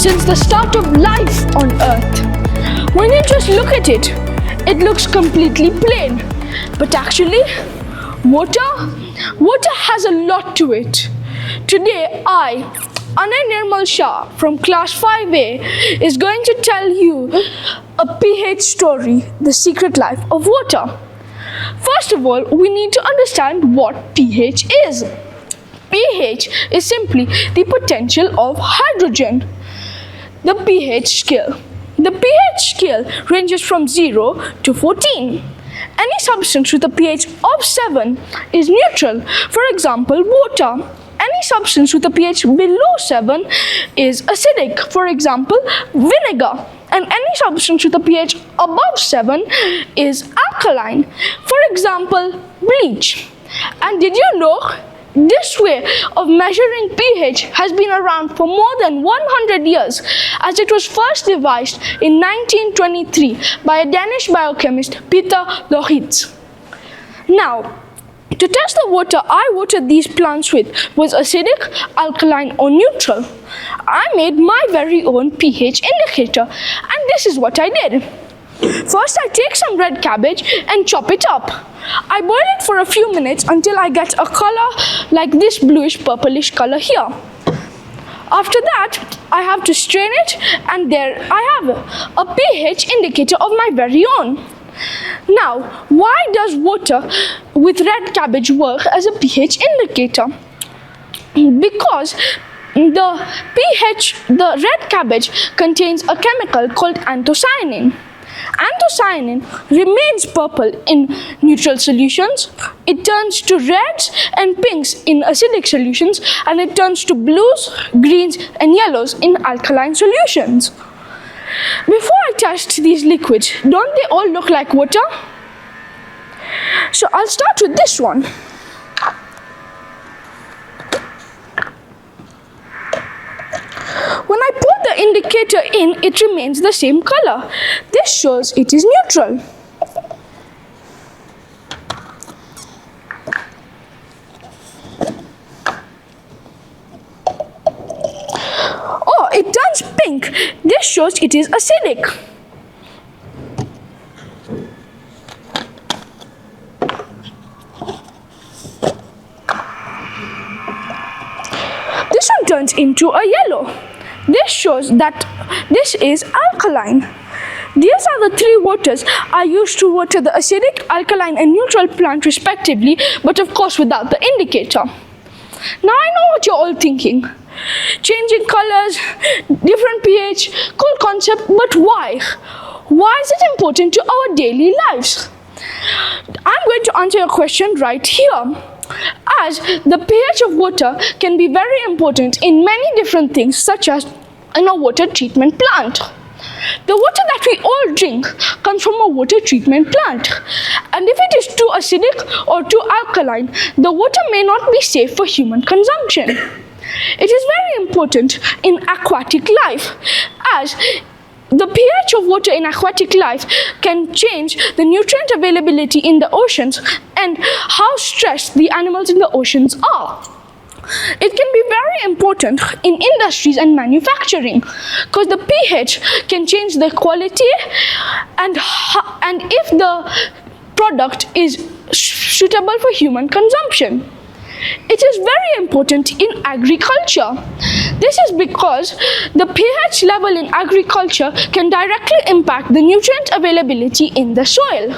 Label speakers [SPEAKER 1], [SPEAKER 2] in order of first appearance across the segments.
[SPEAKER 1] since the start of life on Earth. When you just look at it, it looks completely plain. But actually, water has a lot to it. Today, I, Anay Nirmal Shah from class 5A, is going to tell you a pH story, the secret life of water. First of all, we need to understand what pH is. pH is simply the potential of hydrogen. The pH scale. The pH scale ranges from 0 to 14. Any substance with a pH of 7 is neutral. For example, water. Any substance with a pH below 7 is acidic. For example, vinegar. And any substance with a pH above 7 is alkaline. For example, bleach. And did you know this way of measuring pH has been around for more than 100 years, as it was first devised in 1923 by a Danish biochemist, Peter Lorenz. Now, to test the water I watered these plants with was acidic, alkaline or neutral. I made my very own pH indicator, and this is what I did. First, I take some red cabbage and chop it up. I boil it for a few minutes until I get a color like this bluish purplish color here. After that, I have to strain it, and there I have a pH indicator of my very own. Now, why does water with red cabbage work as a pH indicator? Because the red cabbage contains a chemical called anthocyanin. Anthocyanin remains purple in neutral solutions, it turns to reds and pinks in acidic solutions, and it turns to blues, greens and yellows in alkaline solutions. Before I test these liquids, don't they all look like water? So I'll start with this one. When I put the indicator in, it remains the same color. This shows it is neutral. Oh, it turns pink. This shows it is acidic. This one turns into a yellow. This shows that this is alkaline. These are the three waters I used to water the acidic, alkaline and neutral plant respectively, but of course without the indicator. Now I know what you're all thinking. Changing colors, different pH, cool concept, but why? Why is it important to our daily lives? I'm going to answer your question right here, as the pH of water can be very important in many different things, such as in a water treatment plant. The water that we all drink comes from a water treatment plant, and if it is too acidic or too alkaline, the water may not be safe for human consumption. It is very important in aquatic life, as the pH of water in aquatic life can change the nutrient availability in the oceans and how stressed the animals in the oceans are. It can be very important in industries and manufacturing, because the pH can change the quality and if the product is suitable for human consumption. It is very important in agriculture. This is because the pH level in agriculture can directly impact the nutrient availability in the soil.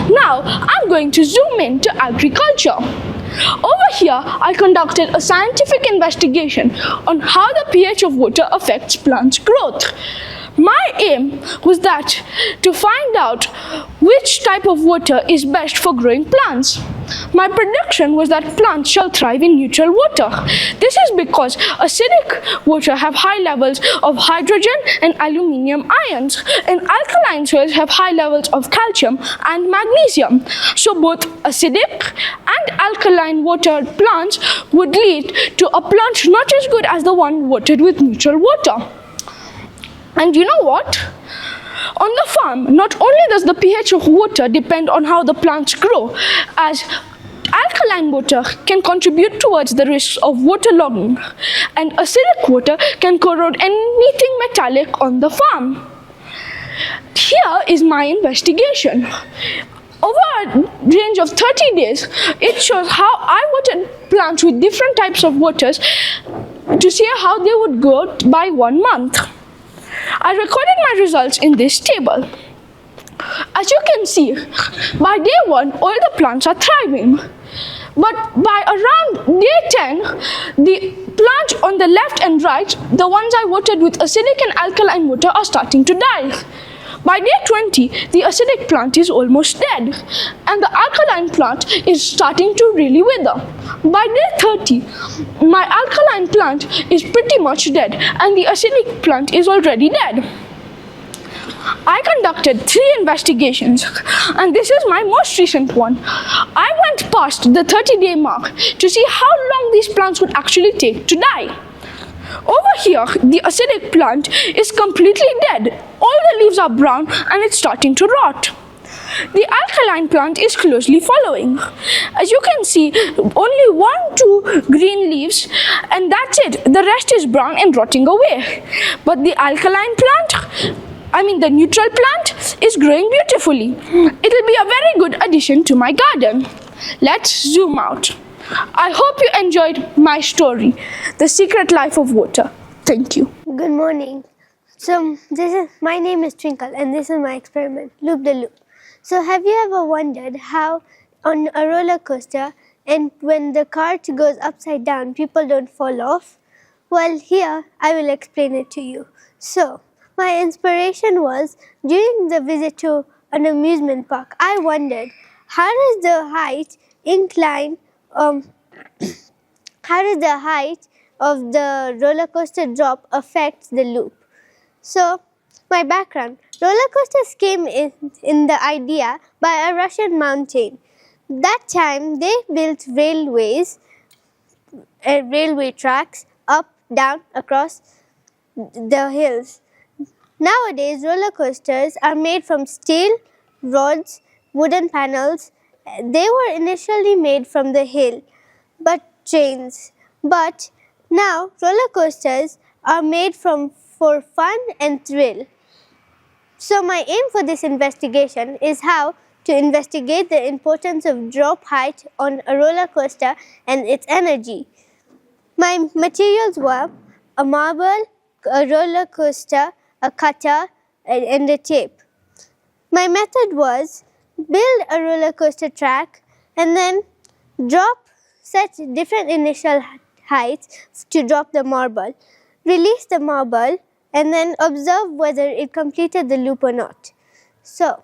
[SPEAKER 1] Now, I'm going to zoom in to agriculture. Over here, I conducted a scientific investigation on how the pH of water affects plants' growth. My aim was that to find out which type of water is best for growing plants. My prediction was that plants shall thrive in neutral water. This is because acidic water have high levels of hydrogen and aluminium ions, and alkaline soils have high levels of calcium and magnesium. So both acidic and alkaline water plants would lead to a plant not as good as the one watered with neutral water. And you know what? On the farm, not only does the pH of water depend on how the plants grow, as alkaline water can contribute towards the risks of waterlogging, and acidic water can corrode anything metallic on the farm. Here is my investigation. Over a range of 30 days, it shows how I watered plants with different types of waters to see how they would grow by 1 month. I recorded my results in this table. As you can see, by day 1, all the plants are thriving. But by around day 10, the plants on the left and right, the ones I watered with acidic and alkaline water, are starting to die. By day 20, the acidic plant is almost dead, and the alkaline plant is starting to really wither. By day 30, my alkaline plant is pretty much dead, and the acidic plant is already dead. I conducted 3 investigations, and this is my most recent one. I went past the 30-day mark to see how long these plants would actually take to die. Over here, the acidic plant is completely dead. All the leaves are brown and it's starting to rot. The alkaline plant is closely following. As you can see, only 1-2 green leaves, and that's it. The rest is brown and rotting away. But the alkaline plant, the neutral plant, is growing beautifully. It'll be a very good addition to my garden. Let's zoom out. I hope you enjoyed my story, The Secret Life of Water. Thank you.
[SPEAKER 2] Good morning. My name is Twinkle, and this is my experiment, Loop the Loop. So have you ever wondered how on a roller coaster, and when the cart goes upside down, people don't fall off? Well, here I will explain it to you. So my inspiration was during the visit to an amusement park. I wondered, how does the height of the roller coaster drop affect the loop? So, my background. Roller coasters came in the idea by a Russian mountain. That time they built railway tracks up, down, across the hills. Nowadays, roller coasters are made from steel, rods, wooden panels. They were initially made from the hill, trains. But now roller coasters are made for fun and thrill. So my aim for this investigation is how to investigate the importance of drop height on a roller coaster and its energy. My materials were a marble, a roller coaster, a cutter, and a tape. My method was build a roller coaster track and then set different initial heights to drop the marble, release the marble, and then observe whether it completed the loop or not. So,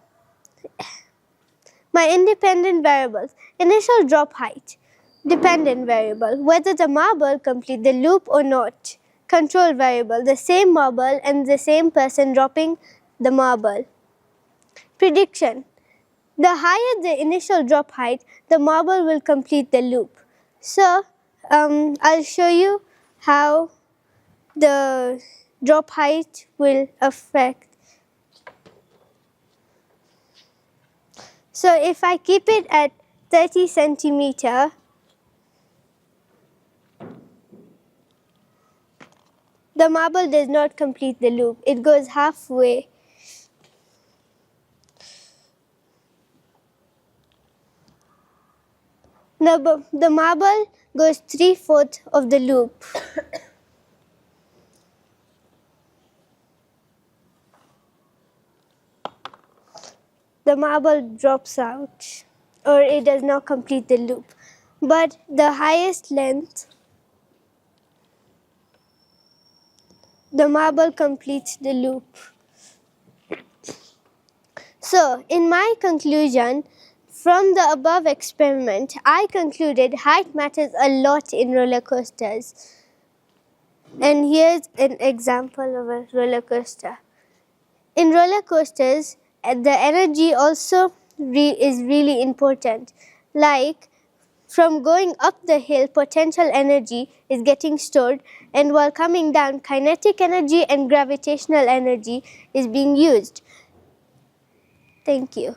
[SPEAKER 2] my independent variables: initial drop height, dependent variable, whether the marble complete the loop or not, control variable, the same marble and the same person dropping the marble. Prediction: the higher the initial drop height, the marble will complete the loop. So, I'll show you how the drop height will affect. So, if I keep it at 30 centimeter, the marble does not complete the loop. It goes halfway. The marble goes 3/4 of the loop. The marble drops out, or it does not complete the loop. But the highest length, the marble completes the loop. So, in my conclusion, from the above experiment, I concluded height matters a lot in roller coasters. And here's an example of a roller coaster. In roller coasters, the energy also is really important. Like, from going up the hill, potential energy is getting stored, and while coming down, kinetic energy and gravitational energy is being used. Thank you.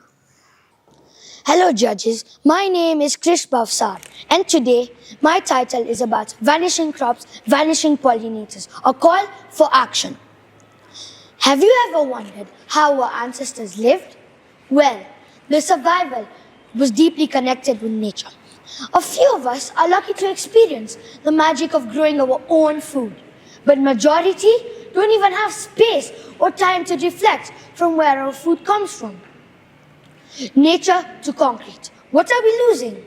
[SPEAKER 3] Hello judges, my name is Krish Bhavsar and today my title is about vanishing crops, vanishing pollinators, a call for action. Have you ever wondered how our ancestors lived? Well, their survival was deeply connected with nature. A few of us are lucky to experience the magic of growing our own food, but majority don't even have space or time to reflect from where our food comes from. Nature to concrete. What are we losing?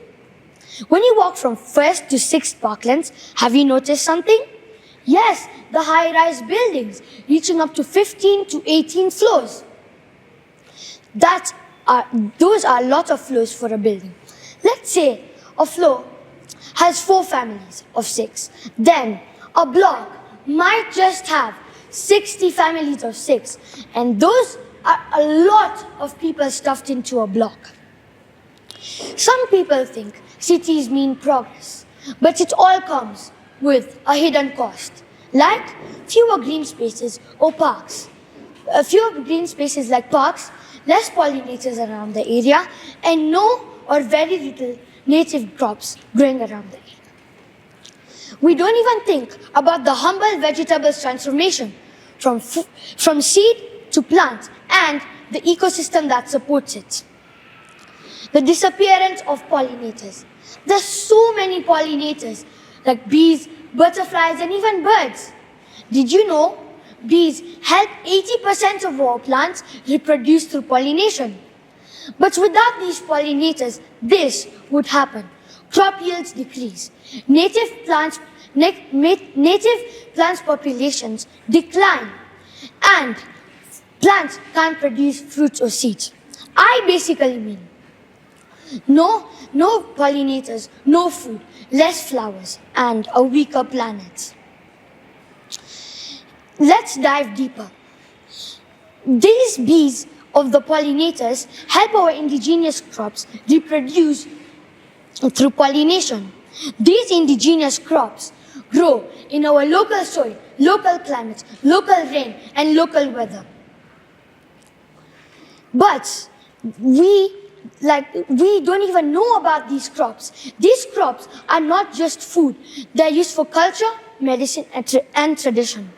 [SPEAKER 3] When you walk from 1st to 6th Parklands, have you noticed something? Yes, the high-rise buildings reaching up to 15 to 18 floors. Those are a lot of floors for a building. Let's say a floor has 4 families of 6. Then a block might just have 60 families of 6. And those are a lot of people stuffed into a block. Some people think cities mean progress, but it all comes with a hidden cost, like fewer green spaces or parks. Fewer green spaces like parks, less pollinators around the area, and no or very little native crops growing around the area. We don't even think about the humble vegetables transformation from seed to plant and the ecosystem that supports it. The disappearance of pollinators. There's so many pollinators, like bees, butterflies, and even birds. Did you know bees help 80% of our plants reproduce through pollination? But without these pollinators, this would happen. Crop yields decrease. Native plants populations decline, and plants can't produce fruits or seeds. I basically mean no pollinators, no food, less flowers, and a weaker planet. Let's dive deeper. These bees of the pollinators help our indigenous crops reproduce through pollination. These indigenous crops grow in our local soil, local climate, local rain, and local weather. But we don't even know about these crops. These crops are not just food. They're used for culture, medicine, and tradition.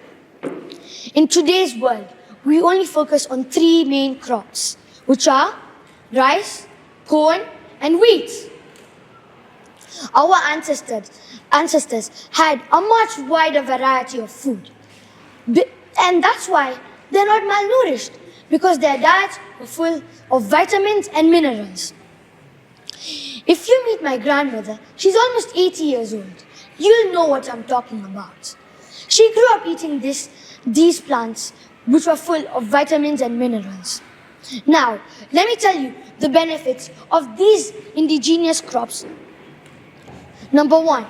[SPEAKER 3] In today's world, we only focus on 3 main crops, which are rice, corn, and wheat. Our ancestors had a much wider variety of food. And that's why they're not malnourished, because their diets were full of vitamins and minerals. If you meet my grandmother, she's almost 80 years old. You'll know what I'm talking about. She grew up eating these plants, which were full of vitamins and minerals. Now, let me tell you the benefits of these indigenous crops. Number 1,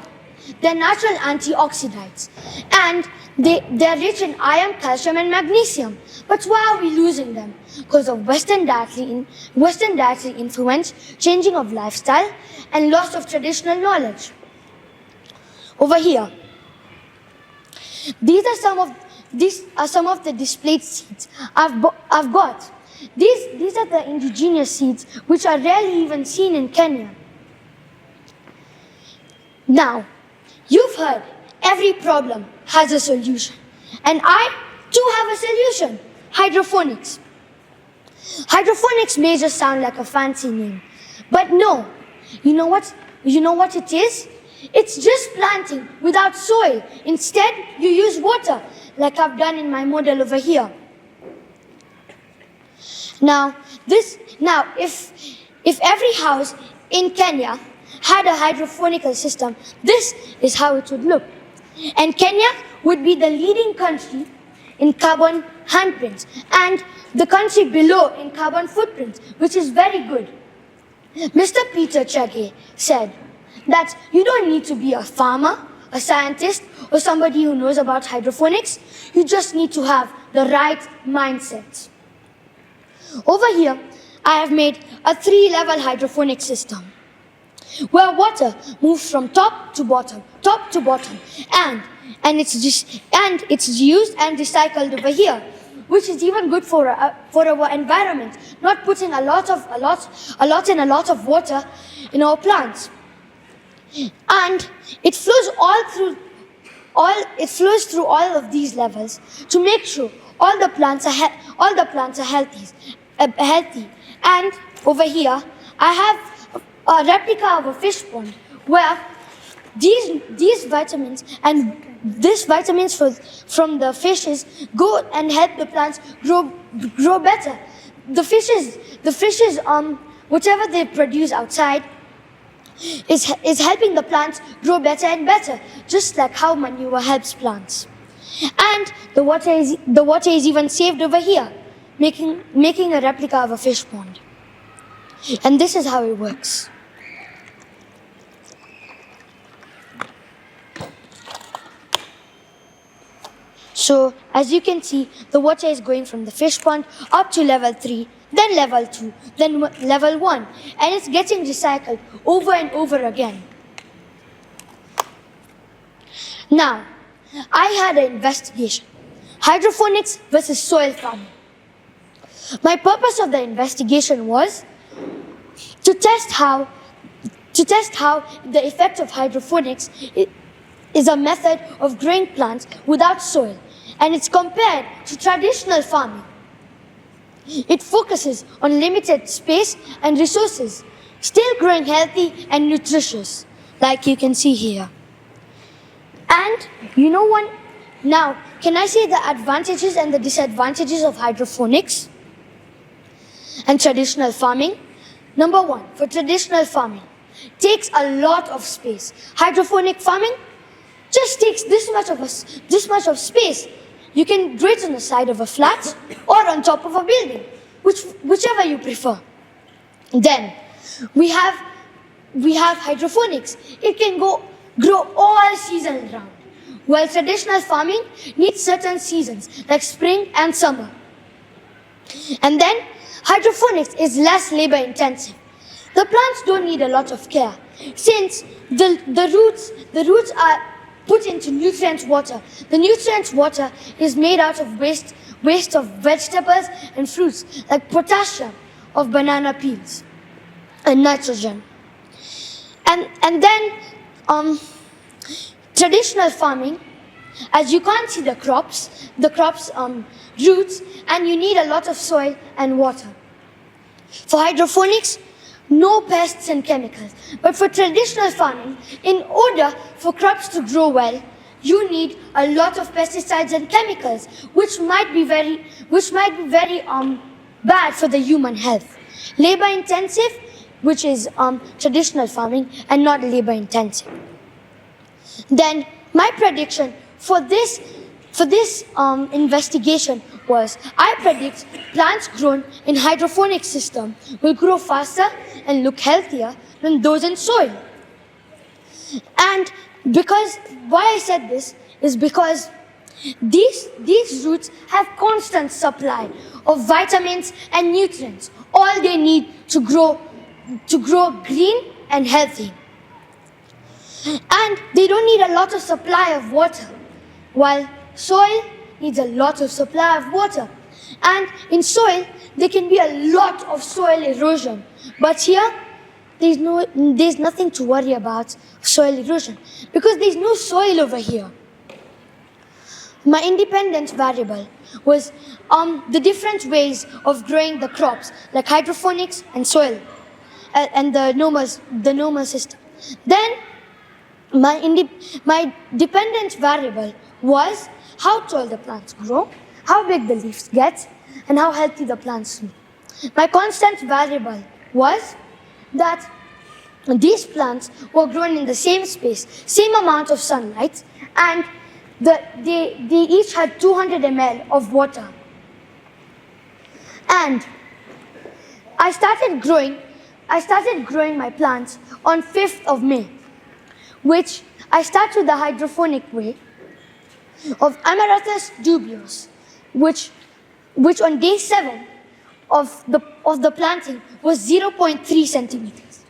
[SPEAKER 3] they're natural antioxidants, and they're rich in iron, calcium, and magnesium. But why are we losing them? Because of Western dietary influence, changing of lifestyle, and loss of traditional knowledge. Over here, these are some of the displayed seeds I've got. These are the indigenous seeds, which are rarely even seen in Kenya. Now, you've heard every problem has a solution. And I too have a solution: hydroponics. Hydroponics may just sound like a fancy name, but no. You know what it is? It's just planting without soil. Instead, you use water, like I've done in my model over here. Now, if every house in Kenya had a hydroponical system, this is how it would look. And Kenya would be the leading country in carbon handprints, and the country below in carbon footprints, which is very good. Mr. Peter Chege said that you don't need to be a farmer, a scientist, or somebody who knows about hydroponics. You just need to have the right mindset. Over here, I have made a 3-level hydroponic system, where water moves from top to bottom, and it's used and recycled over here. which is even good for our environment, not putting a lot of water in our plants. And it flows through all of these levels to make sure all the plants are healthy. And over here, I have a replica of a fish pond where these vitamins and these vitamins from the fishes go and help the plants grow better. The fishes, whatever they produce outside is helping the plants grow better and better, just like how manure helps plants. And the water is even saved over here, making a replica of a fish pond. And this is how it works. So, as you can see, the water is going from the fish pond up to level 3, then level 2, then level 1, and it's getting recycled over and over again. Now, I had an investigation, hydroponics versus soil farming. My purpose of the investigation was to test how the effect of hydroponics is a method of growing plants without soil, and it's compared to traditional farming. It focuses on limited space and resources, still growing healthy and nutritious, like you can see here. And you know what? Now, can I say the advantages and the disadvantages of hydroponics and traditional farming? Number 1, for traditional farming, takes a lot of space. Hydroponic farming just takes this much of space. You can grow it on the side of a flat or on top of a building, whichever you prefer. Then we have hydroponics. It can grow all season round, while traditional farming needs certain seasons like spring and summer. And then hydroponics is less labor intensive. The plants don't need a lot of care since the roots are put into nutrient water. The nutrient water is made out of waste of vegetables and fruits like potassium of banana peels and nitrogen. And then traditional farming, as you can't see the crops roots, and you need a lot of soil and water. For hydroponics, no pests and chemicals. But for traditional farming, in order for crops to grow well, you need a lot of pesticides and chemicals, which might be very bad for the human health. Labor intensive, which is traditional farming, and not labor intensive. Then my prediction for this investigation was, I predict plants grown in hydroponic system will grow faster and look healthier than those in soil. And why I said this is because these roots have constant supply of vitamins and nutrients, all they need to grow green and healthy. And they don't need a lot of supply of water, while soil needs a lot of supply of water. And in soil, there can be a lot of soil erosion. But here, there's nothing to worry about soil erosion because there's no soil over here. My independent variable was the different ways of growing the crops, like hydroponics and soil, and the normal system. Then, my dependent variable was how tall the plants grow, how big the leaves get, and how healthy the plants look. My constant variable was that these plants were grown in the same space, same amount of sunlight, and they each had 200 ml of water. And I started growing my plants on 5th of May, which I started with the hydroponic way of Amaryllis dubious, which on day 7 of the planting was 0.3 centimeters.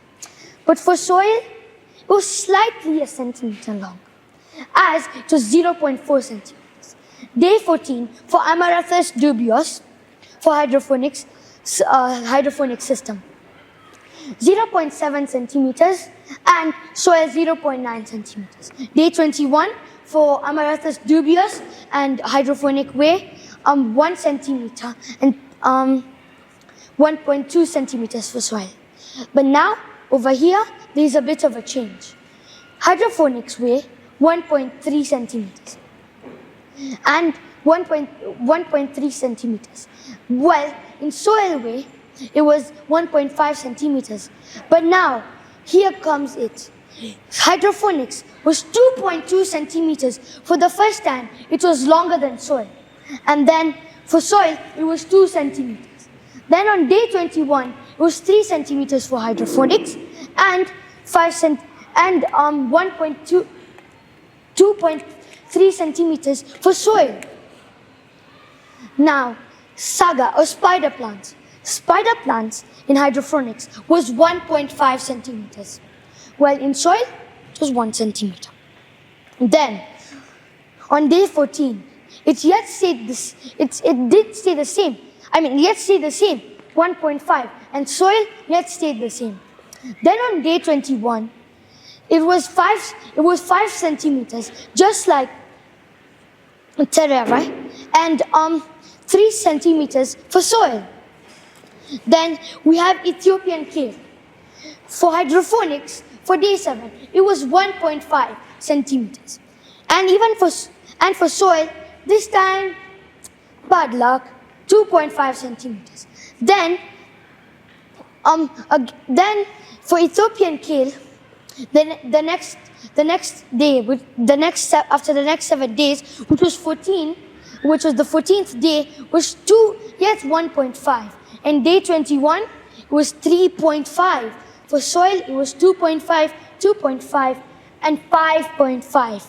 [SPEAKER 3] But for soil, it was slightly a centimeter long, as it was 0.4 centimeters. Day 14 for Amaryllis dubious for hydroponic system. 0.7 centimeters and soil 0.9 centimeters. Day 21 for Amaryllis dubious and hydroponic way 1 centimeter and 1.2 centimeters for soil. But now over here there is a bit of a change. Hydroponics way 1.3 centimeters and 1.3 centimeters. Well, in soil way, it was 1.5 centimeters. But now, here comes it. Hydroponics was 2.2 centimeters. For the first time, it was longer than soil. And then for soil, it was 2 centimeters. Then on day 21, it was 3 centimeters for hydroponics and 2.3 centimeters for soil. Now, saga or spider plants. Spider plants in hydroponics was 1.5 centimeters. While in soil, it was 1 centimeter. Then, on day 14, it did stay the same. Yet stayed the same, 1.5, and soil yet stayed the same. Then on day 21, it was 5 centimeters, just like terra, right? And 3 centimeters for soil. Then we have Ethiopian kale. For hydroponics, for day 7, it was 1.5 centimeters. And even for soil, this time, bad luck, 2.5 centimeters. Then for Ethiopian kale, the next day, after the next 7 days, which was the 14th day, was 1.5. And day 21, it was 3.5. For soil, it was 2.5, 2.5, and 5.5.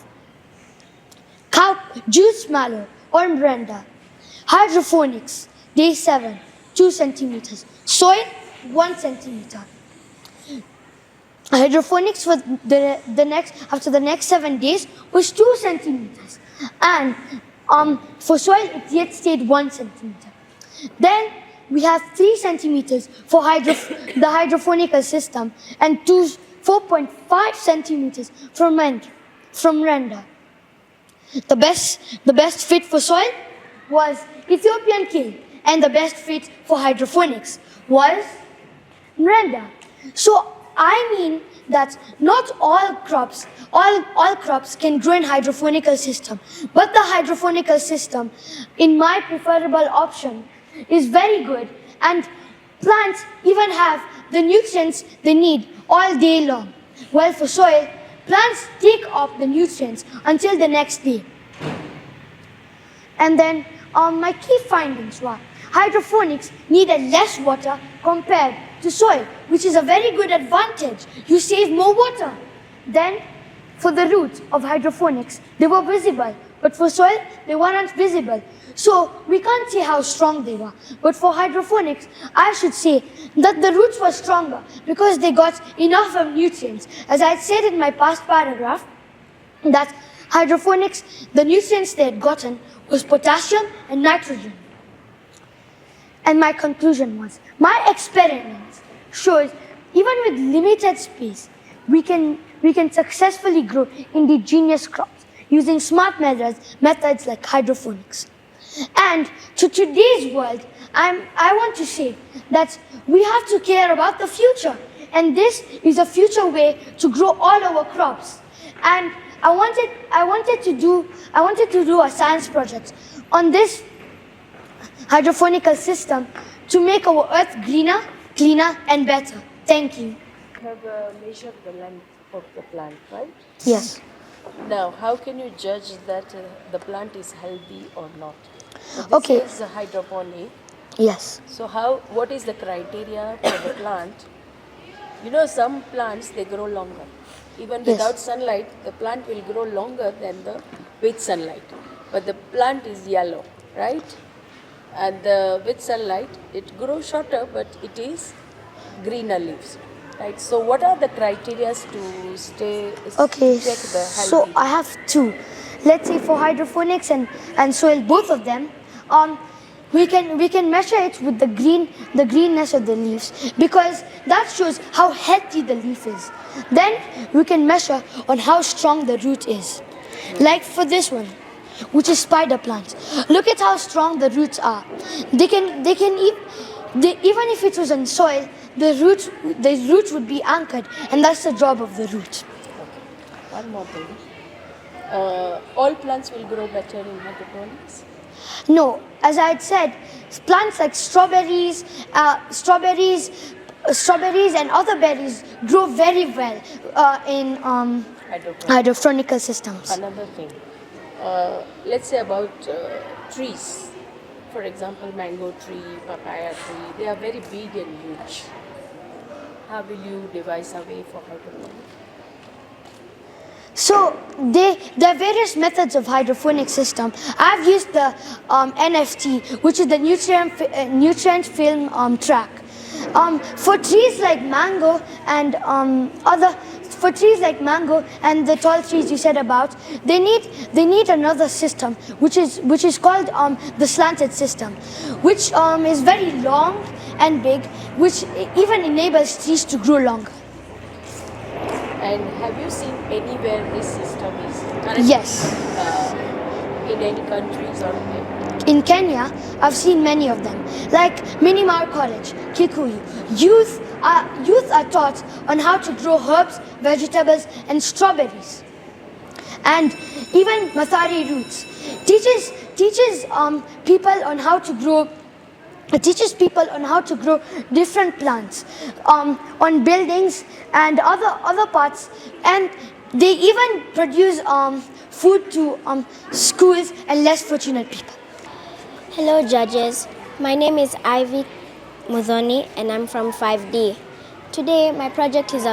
[SPEAKER 3] Cow juice mallow or Miranda. Hydroponics, day 7, 2 centimeters. Soil, 1 centimeter. Hydroponics for after the next 7 days was 2 centimeters. And for soil, it yet stayed 1 centimeter. Then we have 3 centimeters for the hydroponic system and 4.5 centimeters from render. The best fit for soil was Ethiopian kale, and the best fit for hydroponics was render. So I mean that not all crops can grow in hydroponical system, but the hydroponical system, in my preferable option, is very good, and plants even have the nutrients they need all day long. While for soil, plants take up the nutrients until the next day. And then my key findings were hydroponics needed less water compared to soil, which is a very good advantage. You save more water. Then for the roots of hydroponics, they were visible, but for soil, they weren't visible. So we can't say how strong they were. But for hydroponics, I should say that the roots were stronger because they got enough of nutrients. As I said in my past paragraph, that hydroponics, the nutrients they had gotten was potassium and nitrogen. And my conclusion was, my experiments shows even with limited space, we can successfully grow indigenous crops using smart methods like hydroponics. And to today's world, I want to say that we have to care about the future. And this is a future way to grow all our crops. And I wanted to do a science project on this hydroponical system to make our earth greener, cleaner, and better. Thank you.
[SPEAKER 4] You have measured the length of the plant, right?
[SPEAKER 3] Yes.
[SPEAKER 4] Now, how can you judge that the plant is healthy or not? So this
[SPEAKER 3] Okay.
[SPEAKER 4] is a hydroponic.
[SPEAKER 3] Yes.
[SPEAKER 4] So what is the criteria for the plant? You know, some plants, they grow longer. Even
[SPEAKER 3] Yes.
[SPEAKER 4] without sunlight, the plant will grow longer than with sunlight. But the plant is yellow, right? And with sunlight, it grows shorter, but it is greener leaves. Right. So, what are the criteria to
[SPEAKER 3] Okay,
[SPEAKER 4] check the
[SPEAKER 3] so
[SPEAKER 4] healthy?
[SPEAKER 3] I have two. Let's say for hydroponics and soil, both of them, we can measure it with the greenness of the leaves, because that shows how healthy the leaf is. Then we can measure on how strong the root is. Like for this one, which is spider plants. Look at how strong the roots are. Even if it was in soil, the roots would be anchored, and that's the job of the root.
[SPEAKER 4] One more thing. All plants will grow better in hydroponics.
[SPEAKER 3] No, as I had said, plants like strawberries and other berries grow very well in
[SPEAKER 4] Hydroponics.
[SPEAKER 3] hydroponical systems.
[SPEAKER 4] Another thing. Let's say about trees. For example, mango tree, papaya tree. They are very big and huge. How will you devise a way for hydroponics?
[SPEAKER 3] So there are various methods of hydroponic system. I've used the NFT, which is the nutrient film track. For trees like mango and the tall trees you said about, they need another system, which is called the slanted system, which is very long and big, which even enables trees to grow longer.
[SPEAKER 4] And have you seen anywhere this system is currently?
[SPEAKER 3] Yes.
[SPEAKER 4] In any countries or where?
[SPEAKER 3] In Kenya, I've seen many of them, like Minimar College, Kikuyu. Youth are taught on how to grow herbs, vegetables, and strawberries. And even Mathari roots teaches people on how to grow. It teaches people on how to grow different plants on buildings and other parts, and they even produce food to schools and less fortunate people.
[SPEAKER 5] Hello judges, my name is Ivy Mudhoni and I'm from 5D. Today my project is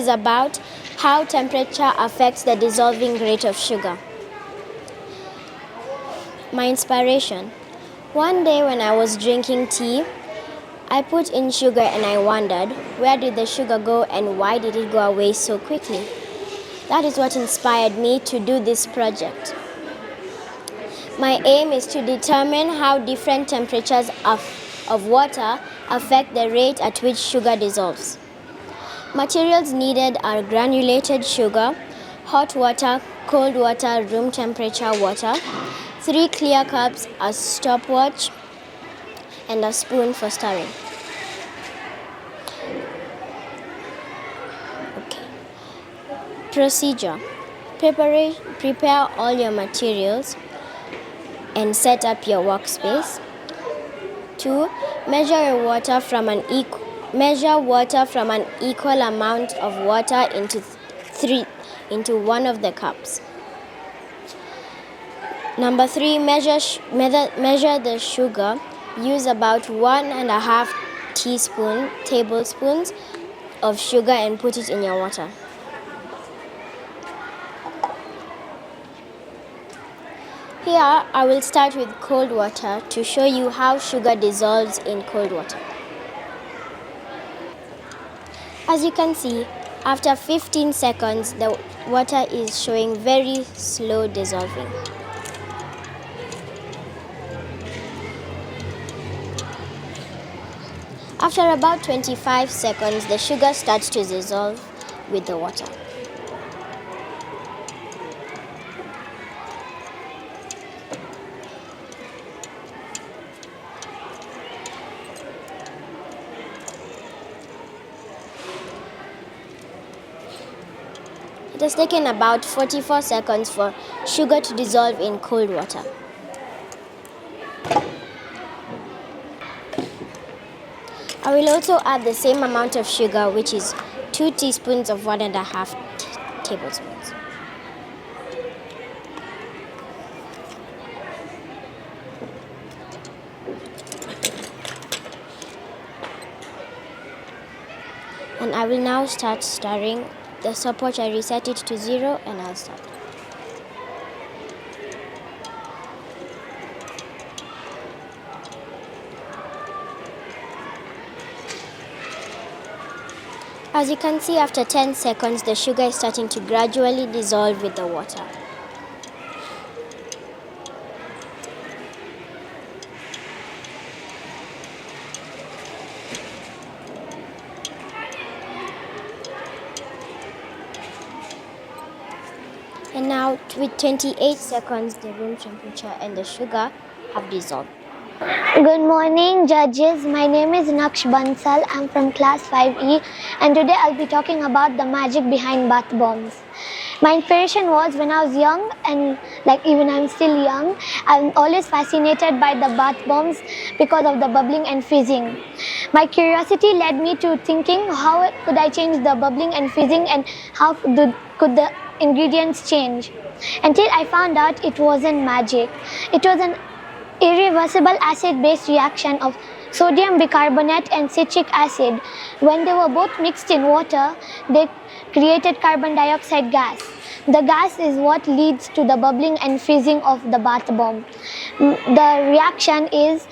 [SPEAKER 5] about how temperature affects the dissolving rate of sugar. My inspiration. One day when I was drinking tea, I put in sugar and I wondered, where did the sugar go and why did it go away so quickly? That is what inspired me to do this project. My aim is to determine how different temperatures of water affect the rate at which sugar dissolves. Materials needed are granulated sugar, hot water, cold water, room temperature water, 3 clear cups, a stopwatch, and a spoon for stirring. Okay. Procedure. Prepare all your materials and set up your workspace. 2. Measure water from an equal amount of water into one of the cups. Number 3, measure the sugar. Use about 1.5 tablespoons of sugar and put it in your water. Here, I will start with cold water to show you how sugar dissolves in cold water. As you can see, after 15 seconds, the water is showing very slow dissolving. After about 25 seconds, the sugar starts to dissolve with the water. It has taken about 44 seconds for sugar to dissolve in cold water. I will also add the same amount of sugar, which is 2 teaspoons of 1.5 tablespoons. And I will now start stirring. The stopwatch, I reset it to 0 and I'll start. As you can see, after 10 seconds, the sugar is starting to gradually dissolve with the water. And now, with 28 seconds, the room temperature and the sugar have dissolved.
[SPEAKER 6] Good morning, judges. My name is Naksh Bansal. I'm from class 5E, and today I'll be talking about the magic behind bath bombs. My inspiration was when I was young, and like even I'm still young, I'm always fascinated by the bath bombs because of the bubbling and fizzing. My curiosity led me to thinking how could I change the bubbling and fizzing, and how could the ingredients change, until I found out it wasn't magic. It was an irreversible acid-base reaction of sodium bicarbonate and citric acid. When they were both mixed in water, they created carbon dioxide gas. The gas is what leads to the bubbling and fizzing of the bath bomb. The reaction is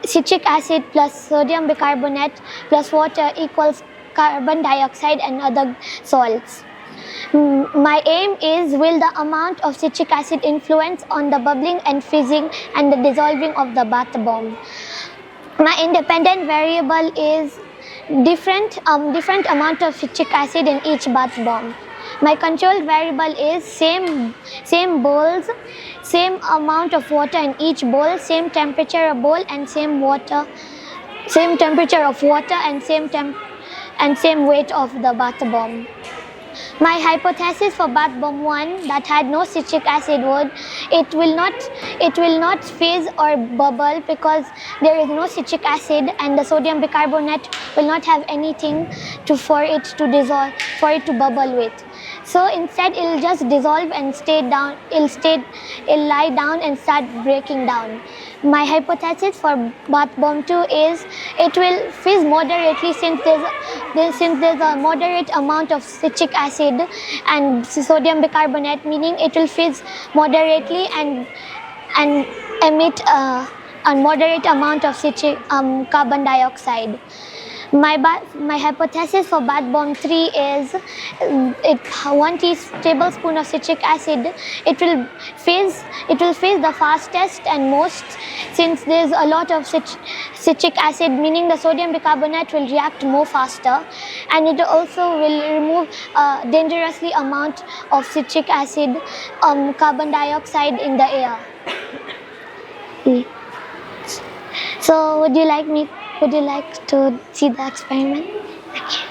[SPEAKER 6] citric acid plus sodium bicarbonate plus water equals carbon dioxide and other salts. My aim is, will the amount of citric acid influence on the bubbling and fizzing and the dissolving of the bath bomb? My independent variable is different amount of citric acid in each bath bomb. My control variable is same bowls, same amount of water in each bowl, same temperature of bowl and same temperature of water and same weight of the bath bomb. My hypothesis for bath bomb 1 that had no citric acid was it will not fizz or bubble because there is no citric acid, and the sodium bicarbonate will not have anything for it to bubble with. So instead it will just dissolve and it'll lie down and start breaking down. My hypothesis for bath bomb 2 is it will fizz moderately since there's a moderate amount of citric acid and sodium bicarbonate, meaning it will fizz moderately and emit a moderate amount of carbon dioxide. My hypothesis for bath bomb 3 is 1 tablespoon of citric acid. It will fizz the fastest and most, since there's a lot of citric acid, meaning the sodium bicarbonate will react more faster, and it also will remove a dangerously amount of citric acid, carbon dioxide in the air. So would you like to see the experiment? Okay.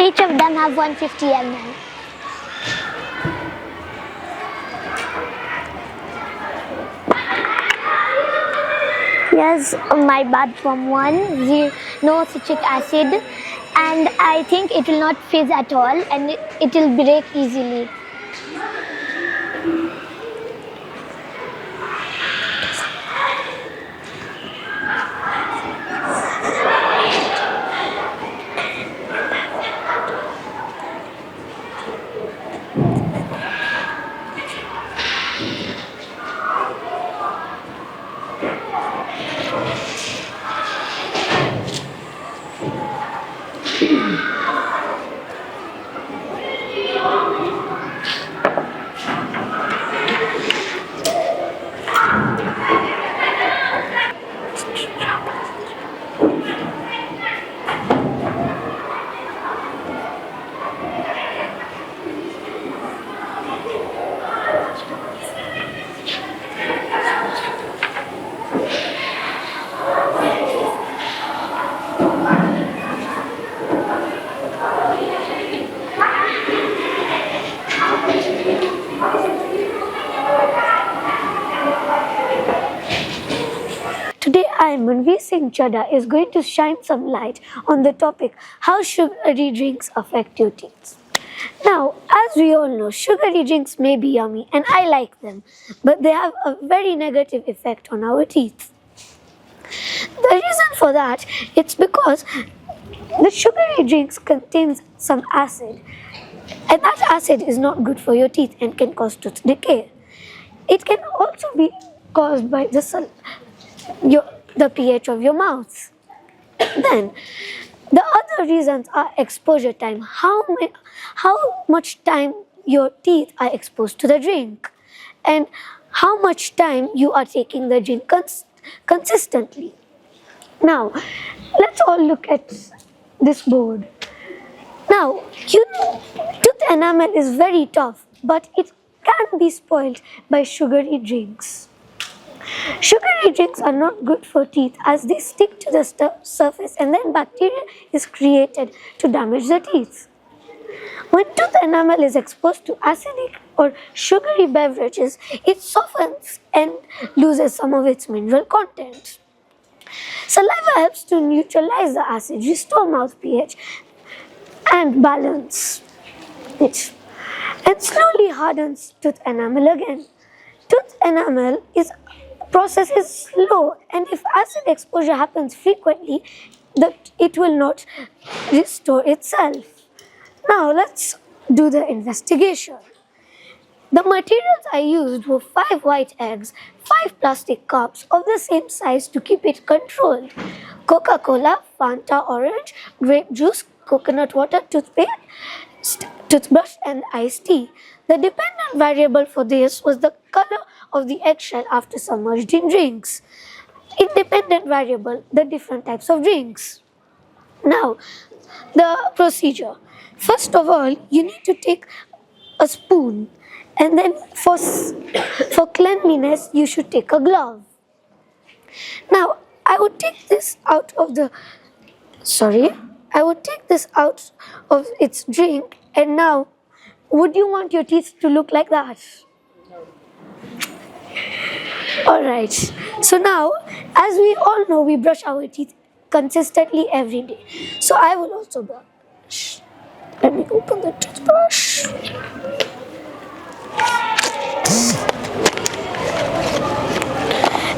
[SPEAKER 6] Each of them have 150 ml. Here's my bath bomb 1, no citric acid, and I think it will not fizz at all, and it will break easily. Today I, Manveer Singh Chadha, is going to shine some light on the topic how sugary drinks affect your teeth. Now, as we all know, sugary drinks may be yummy and I like them, but they have a very negative effect on our teeth. The reason for that, it's because the sugary drinks contains some acid, and that acid is not good for your teeth and can cause tooth decay. It can also be caused by the pH of your mouth. Then, the other reasons are exposure time. How much time your teeth are exposed to the drink, and how much time you are taking the drink consistently. Now, let's all look at this board. Now, tooth enamel is very tough, but it can be spoiled by sugary drinks. Sugary drinks are not good for teeth as they stick to the surface and then bacteria is created to damage the teeth. When tooth enamel is exposed to acidic or sugary beverages, it softens and loses some of its mineral content. Saliva helps to neutralize the acid, restore mouth pH, and balance it, and slowly hardens tooth enamel again. Tooth enamel process is slow, and if acid exposure happens frequently, it will not restore itself. Now let's do the investigation. The materials I used were 5 white eggs, 5 plastic cups of the same size to keep it controlled, Coca-Cola, Fanta orange, grape juice, coconut water, toothpaste, toothbrush and iced tea. The dependent variable for this was the color of the eggshell after submerged in drinks. Independent variable, the different types of drinks. Now, the procedure. First of all, you need to take a spoon, and then for cleanliness, you should take a glove. Now, I would take this out of its drink, and now, would you want your teeth to look like that? Alright, so now, as we all know, we brush our teeth consistently every day. So I will also brush. Let me open the toothbrush.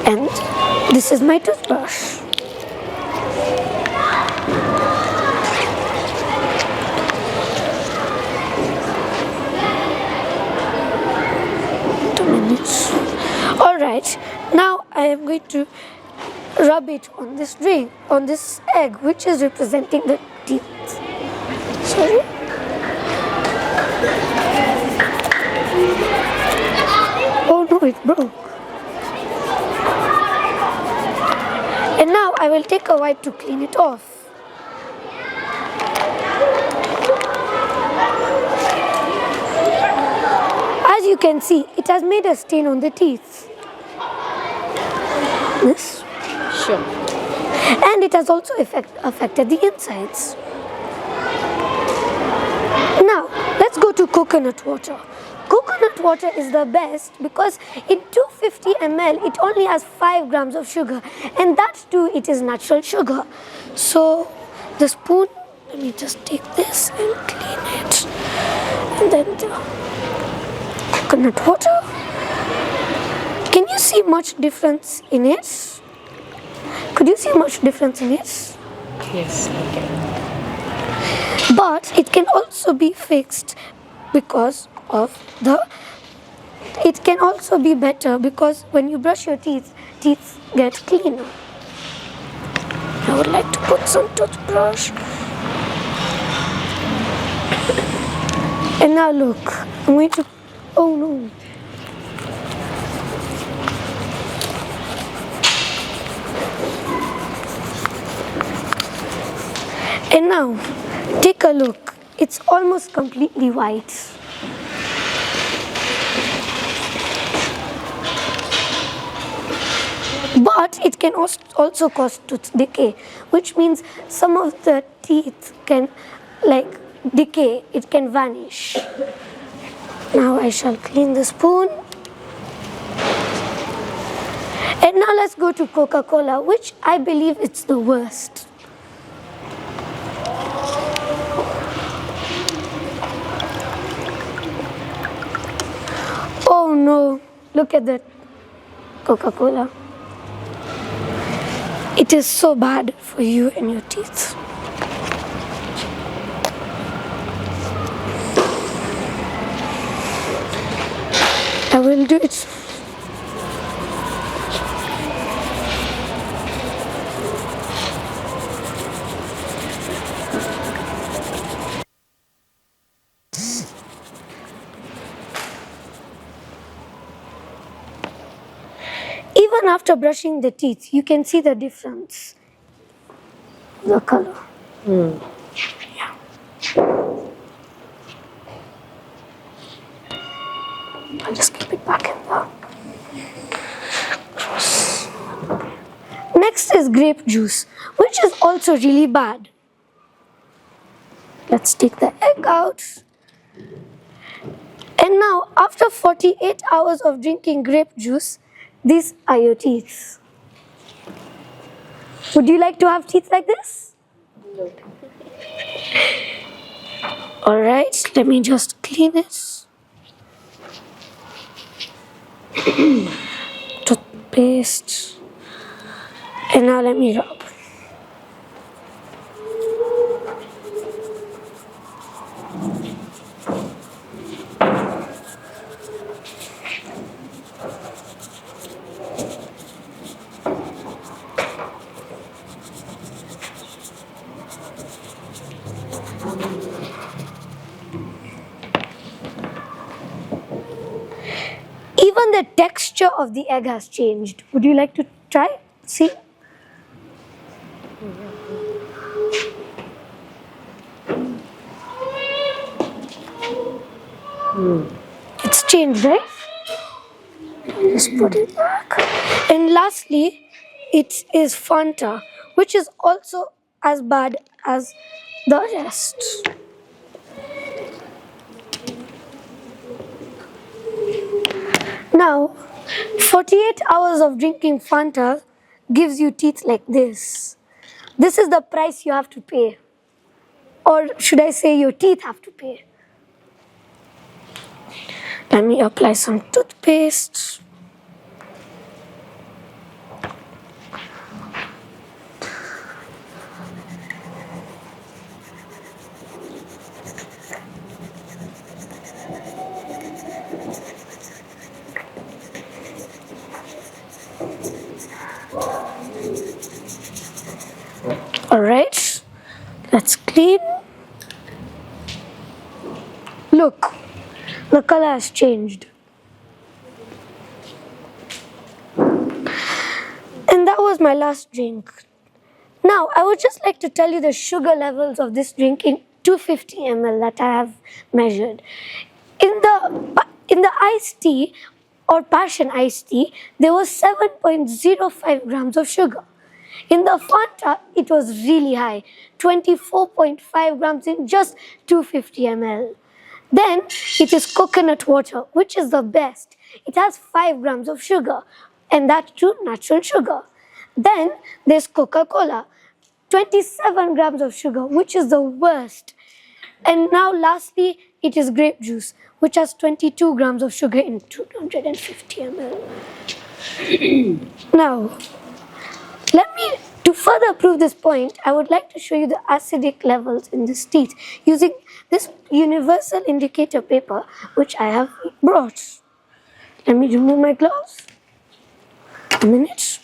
[SPEAKER 6] And this is my toothbrush. Alright, now I am going to rub it on this egg, which is representing the teeth. Sorry. Oh no, it broke. And now I will take a wipe to clean it off. As you can see, it has made a stain on the teeth. This?
[SPEAKER 4] Sure.
[SPEAKER 6] And it has also affected the insides. Now, let's go to coconut water. Coconut water is the best because in 250 ml, it only has 5 grams of sugar. And that too, it is natural sugar. So, the spoon, let me just take this and clean it. And then the coconut water. Can you see much difference in it? Could you see much difference in it?
[SPEAKER 4] Yes, I can.
[SPEAKER 6] But it can also be fixed because of it can also be better because when you brush your teeth get cleaner. I would like to put some toothbrush. And now look, I'm going to, oh no. And now, take a look. It's almost completely white. But it can also cause tooth decay, which means some of the teeth can decay, it can vanish. Now I shall clean the spoon.
[SPEAKER 3] And now let's go to Coca-Cola, which I believe it's the worst. Oh no, look at that Coca-Cola. It is so bad for you and your teeth. I will do it. Even after brushing the teeth, you can see the difference. The color. Yeah. I'll just keep it back in there. Next is grape juice, which is also really bad. Let's take the egg out. And now, after 48 hours of drinking grape juice, these are your teeth. Would you like to have teeth like this?
[SPEAKER 4] No.
[SPEAKER 3] Alright, let me just clean it. Toothpaste. And now let me rub. Even the texture of the egg has changed. Would you like to try? See? It's changed, right? Just put it back. And lastly, it is Fanta, which is also as bad as the rest. Now, 48 hours of drinking Fanta gives you teeth like this. This is the price you have to pay. Or should I say your teeth have to pay. Let me apply some toothpaste. Alright, let's clean. Look, the color has changed. And that was my last drink. Now, I would just like to tell you the sugar levels of this drink in 250 ml that I have measured. In the iced tea or passion iced tea, there was 7.05 grams of sugar. In the Fanta, it was really high, 24.5 grams in just 250 ml. Then it is coconut water, which is the best. It has 5 grams of sugar, and that's too natural sugar. Then there's Coca-Cola, 27 grams of sugar, which is the worst. And now lastly, it is grape juice, which has 22 grams of sugar in 250 ml. Now, to further prove this point, I would like to show you the acidic levels in this teeth using this universal indicator paper which I have brought. Let me remove my gloves. A minute.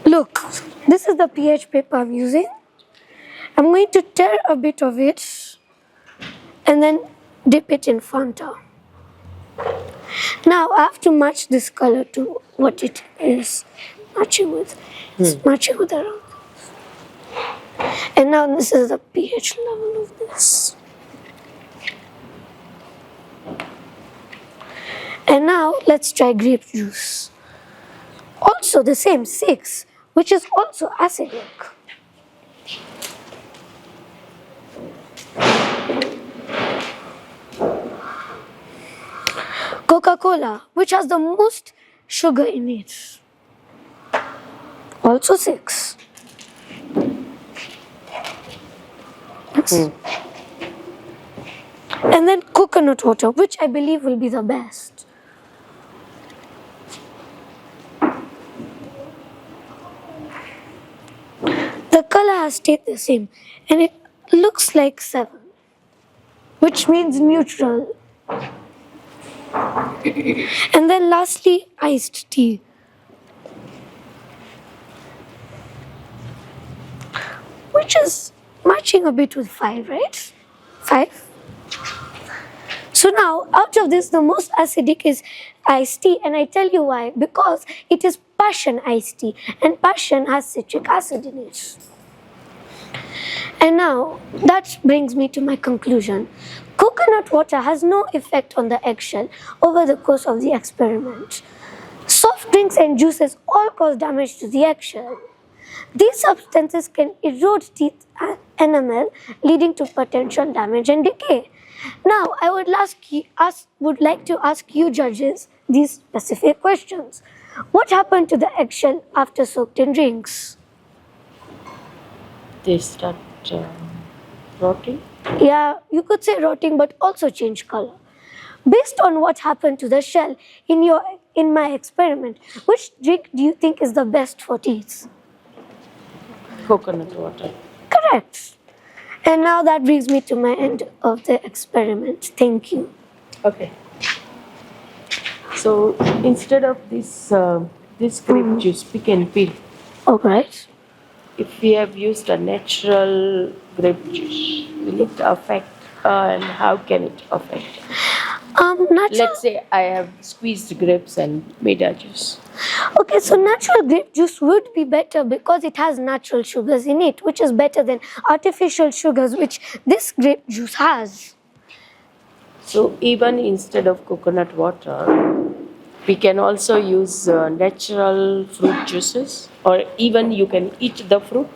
[SPEAKER 3] Look, this is the pH paper I'm using. I'm going to tear a bit of it and then dip it in Fanta. Now I have to match this color to what it is matching with. It's matching with the round. And now this is the pH level of this. And now let's try grape juice. Also the same 6, which is also acidic. Coca-Cola, which has the most sugar in it. Also 6. Yes. And then coconut water, which I believe will be the best. The color has stayed the same and it looks like 7, which means neutral. And then lastly, iced tea. Which is matching a bit with 5, right? 5. So now, out of this, the most acidic is iced tea, and I tell you why. Because it is passion iced tea, and passion has citric acid in it. And now, that brings me to my conclusion. Coconut water has no effect on the eggshell over the course of the experiment. Soft drinks and juices all cause damage to the eggshell. These substances can erode teeth and enamel, leading to potential damage and decay. Now, I would like to ask you judges these specific questions. What happened to the eggshell after soaked in drinks?
[SPEAKER 4] They start rotting.
[SPEAKER 3] Yeah, you could say rotting, but also change color. Based on what happened to the shell in my experiment, which drink do you think is the best for teeth?
[SPEAKER 4] Coconut water.
[SPEAKER 3] Correct. And now that brings me to my end of the experiment. Thank you.
[SPEAKER 4] Okay. So instead of this grape juice, pick and peel.
[SPEAKER 3] All right.
[SPEAKER 4] If we have used a natural grape juice, will it affect and how can it affect?
[SPEAKER 3] Natural.
[SPEAKER 4] Let's say I have squeezed grapes and made a juice.
[SPEAKER 3] Okay, so natural grape juice would be better because it has natural sugars in it, which is better than artificial sugars, which this grape juice has.
[SPEAKER 4] So even instead of coconut water, we can also use natural fruit juices, or even you can eat the fruit.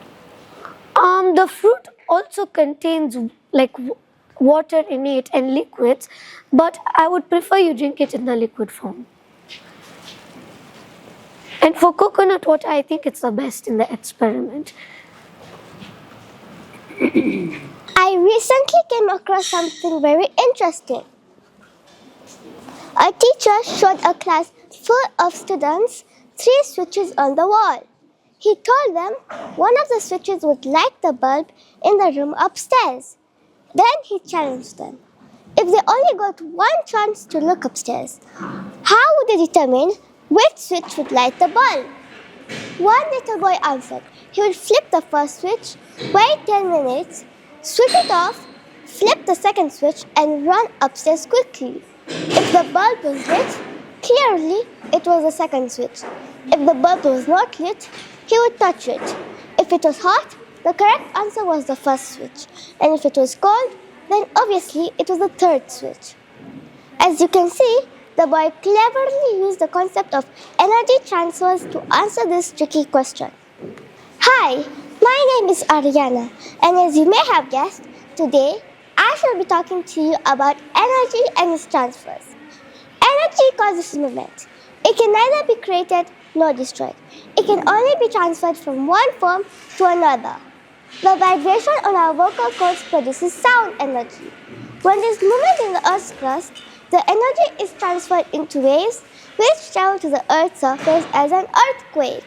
[SPEAKER 3] The fruit also contains water in it and liquids, but I would prefer you drink it in the liquid form. And for coconut water, I think it's the best in the experiment.
[SPEAKER 6] I recently came across something very interesting. A teacher showed a class full of students 3 switches on the wall. He told them one of the switches would light the bulb in the room upstairs. Then he challenged them. If they only got one chance to look upstairs, how would they determine which switch would light the bulb? One little boy answered he would flip the first switch, wait 10 minutes, switch it off, flip the second switch, and run upstairs quickly. If the bulb was lit, clearly it was the second switch. If the bulb was not lit, he would touch it. If it was hot, the correct answer was the first switch. And if it was cold, then obviously it was the third switch. As you can see, the boy cleverly used the concept of energy transfers to answer this tricky question. Hi, my name is Ariana, and as you may have guessed, today I shall be talking to you about energy and its transfers. Energy causes movement. It can neither be created nor destroyed. It can only be transferred from one form to another. The vibration on our vocal cords produces sound energy. When there's movement in the Earth's crust, the energy is transferred into waves which travel to the Earth's surface as an earthquake.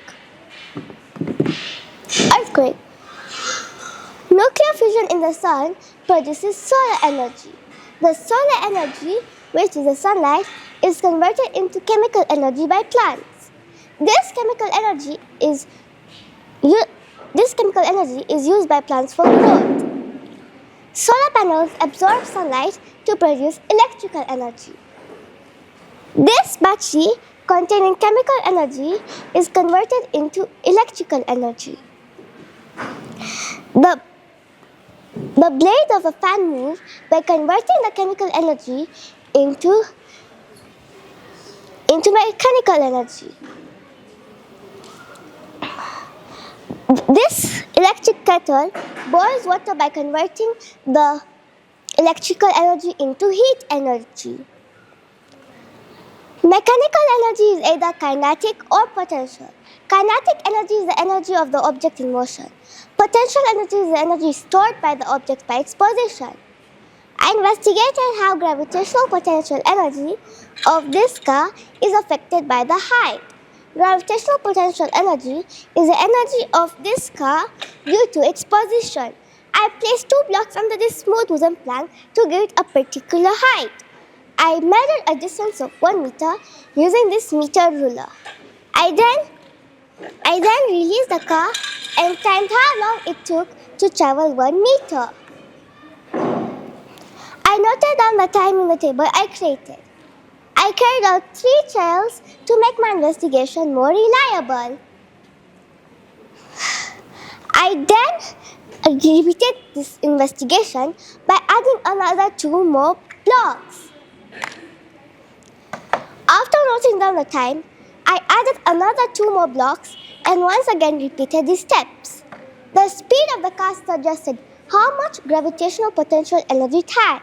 [SPEAKER 6] Nuclear fusion in the sun produces solar energy. The solar energy, which is the sunlight, is converted into chemical energy by plants. This chemical energy is used by plants for growth. Solar panels absorb sunlight to produce electrical energy. This battery containing chemical energy is converted into electrical energy. The blades of a fan move by converting the chemical energy into mechanical energy. This electric kettle boils water by converting the electrical energy into heat energy. Mechanical energy is either kinetic or potential. Kinetic energy is the energy of the object in motion. Potential energy is the energy stored by the object by its position. I investigated how gravitational potential energy of this car is affected by the height. Gravitational potential energy is the energy of this car due to its position. I placed 2 blocks under this smooth wooden plank to get a particular height. I measured a distance of 1 meter using this meter ruler. I then released the car and timed how long it took to travel 1 meter. I noted down the time in the table I created. I carried out 3 trials to make my investigation more reliable. I then repeated this investigation by adding another 2 more blocks. After noting down the time, I added another 2 more blocks and once again repeated these steps. The speed of the car suggested how much gravitational potential energy it had.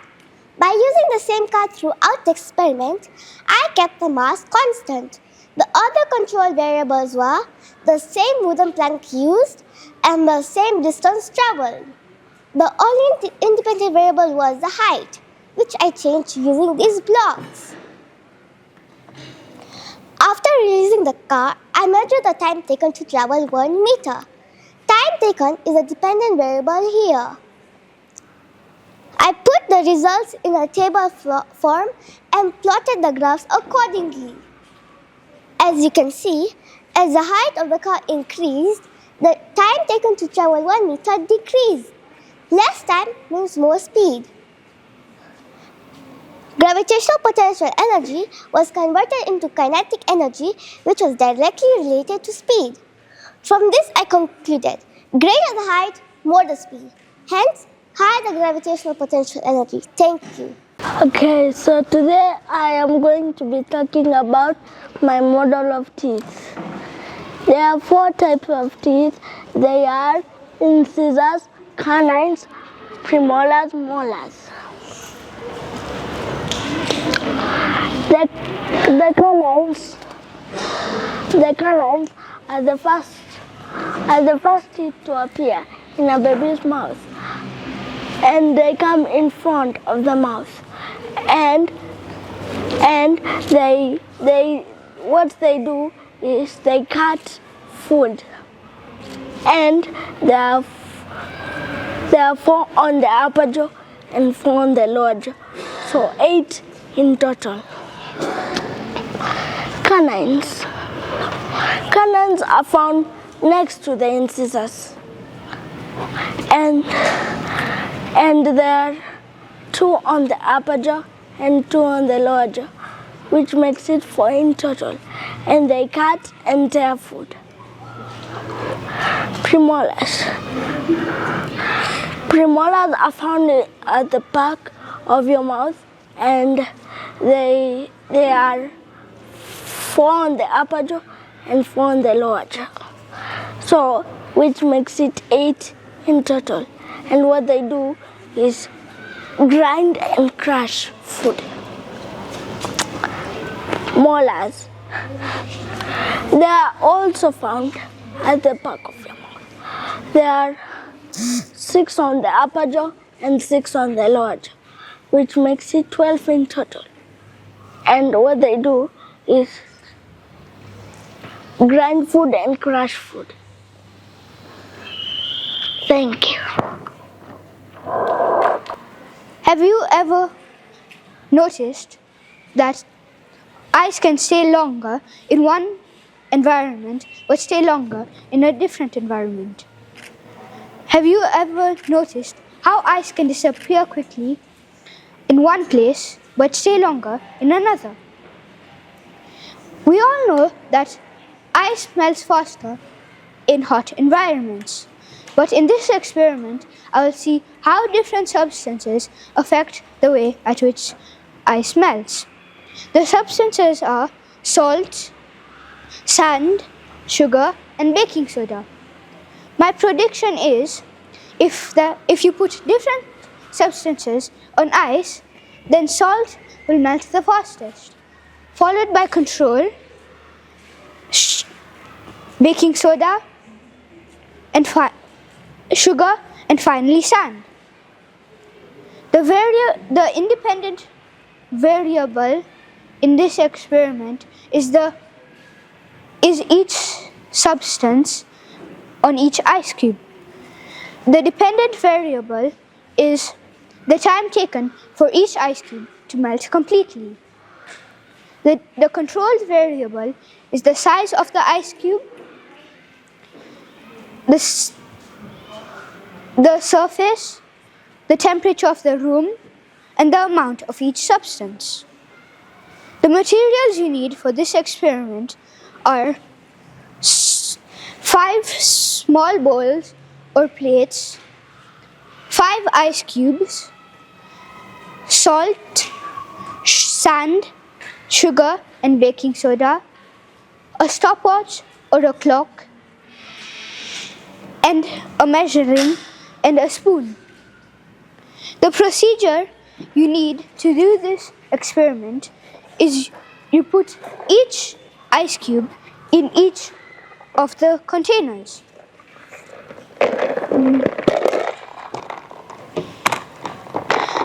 [SPEAKER 6] By using the same car throughout the experiment, I kept the mass constant. The other control variables were the same wooden plank used and the same distance traveled. The only independent variable was the height, which I changed using these blocks. After releasing the car, I measured the time taken to travel 1 meter. Time taken is a dependent variable here. I put the results in a table form and plotted the graphs accordingly. As you can see, as the height of the car increased, the time taken to travel 1 meter decreased. Less time means more speed. Gravitational potential energy was converted into kinetic energy, which was directly related to speed. From this, I concluded, greater the height, more the speed. Hence, higher the gravitational potential energy. Thank you.
[SPEAKER 7] Okay, so today I am going to be talking about my model of teeth. There are 4 types of teeth. They are incisors, canines, premolars, molars. The canines are the first teeth to appear in a baby's mouth, and they come in front of the mouth, and what they do is they cut food, and there are 4 on the upper jaw and 4 on the lower jaw, so 8 in total. Canines are found next to the incisors, and there are 2 on the upper jaw and 2 on the lower jaw, which makes it 4 in total, and they cut and tear food. Premolars are found at the back of your mouth, and they are 4 on the upper jaw and 4 on the lower jaw, so which makes it 8 in total. And what they do is grind and crush food. Molars. They are also found at the back of your mouth. There are 6 on the upper jaw and 6 on the lower jaw, which makes it 12 in total. And what they do is grind food and crush food. Thank you.
[SPEAKER 1] Have you ever noticed that ice can stay longer in one environment but stay longer in a different environment? Have you ever noticed how ice can disappear quickly in one place but stay longer in another? We all know that ice melts faster in hot environments. But in this experiment, I will see how different substances affect the way at which ice melts. The substances are salt, sand, sugar, and baking soda. My prediction is if you put different substances on ice, then salt will melt the fastest.
[SPEAKER 2] followed by control, baking soda, and sugar, and finally sand. The independent variable in this experiment is each substance on each ice cube. The dependent variable is the time taken for each ice cube to melt completely. The controlled variable is the size of the ice cube, the surface, the temperature of the room, and the amount of each substance. The materials you need for this experiment are 5 small bowls or plates, 5 ice cubes, salt, sand, sugar, and baking soda, a stopwatch or a clock, and a measuring and a spoon. The procedure you need to do this experiment is you put each ice cube in each of the containers.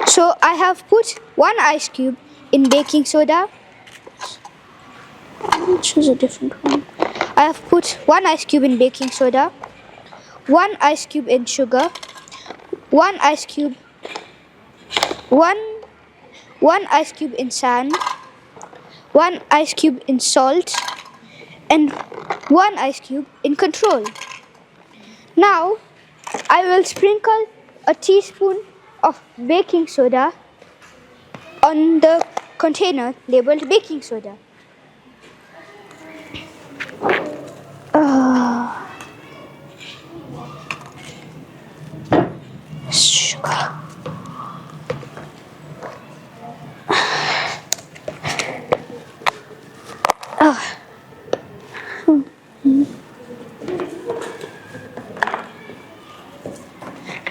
[SPEAKER 2] So I have put 1 ice cube in baking soda. I'll choose a different one. I have put 1 ice cube in baking soda, 1 ice cube in sugar, 1 ice cube in sand, 1 ice cube in salt, and 1 ice cube in control. Now I will sprinkle a teaspoon of baking soda on the container labeled baking soda. Sugar.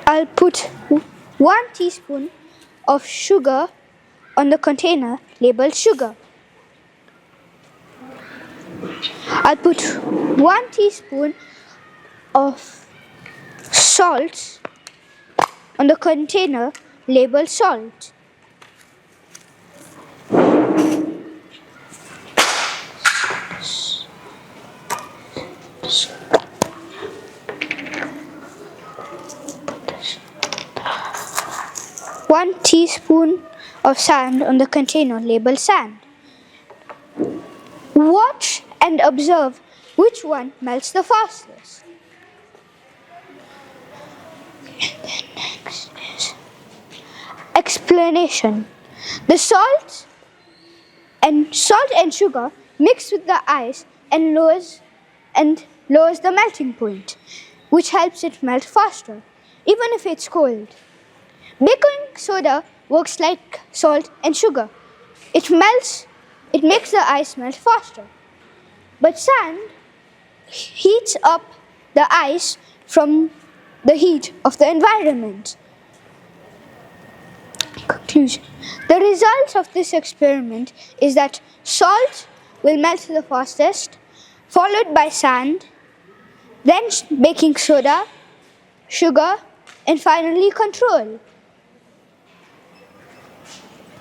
[SPEAKER 2] I'll put 1 teaspoon of sugar on the container labeled sugar. I'll put 1 teaspoon of salt on the container labeled salt. One teaspoon of sand on the container labeled sand. Watch and observe which one melts the fastest. And then next is explanation. The salt and sugar mix with the ice and lowers the melting point, which helps it melt faster, even if it's cold. Baking soda works like salt and sugar. It makes the ice melt faster. But sand heats up the ice from the heat of the environment. Conclusion. The results of this experiment is that salt will melt the fastest, followed by sand, then baking soda, sugar, and finally control.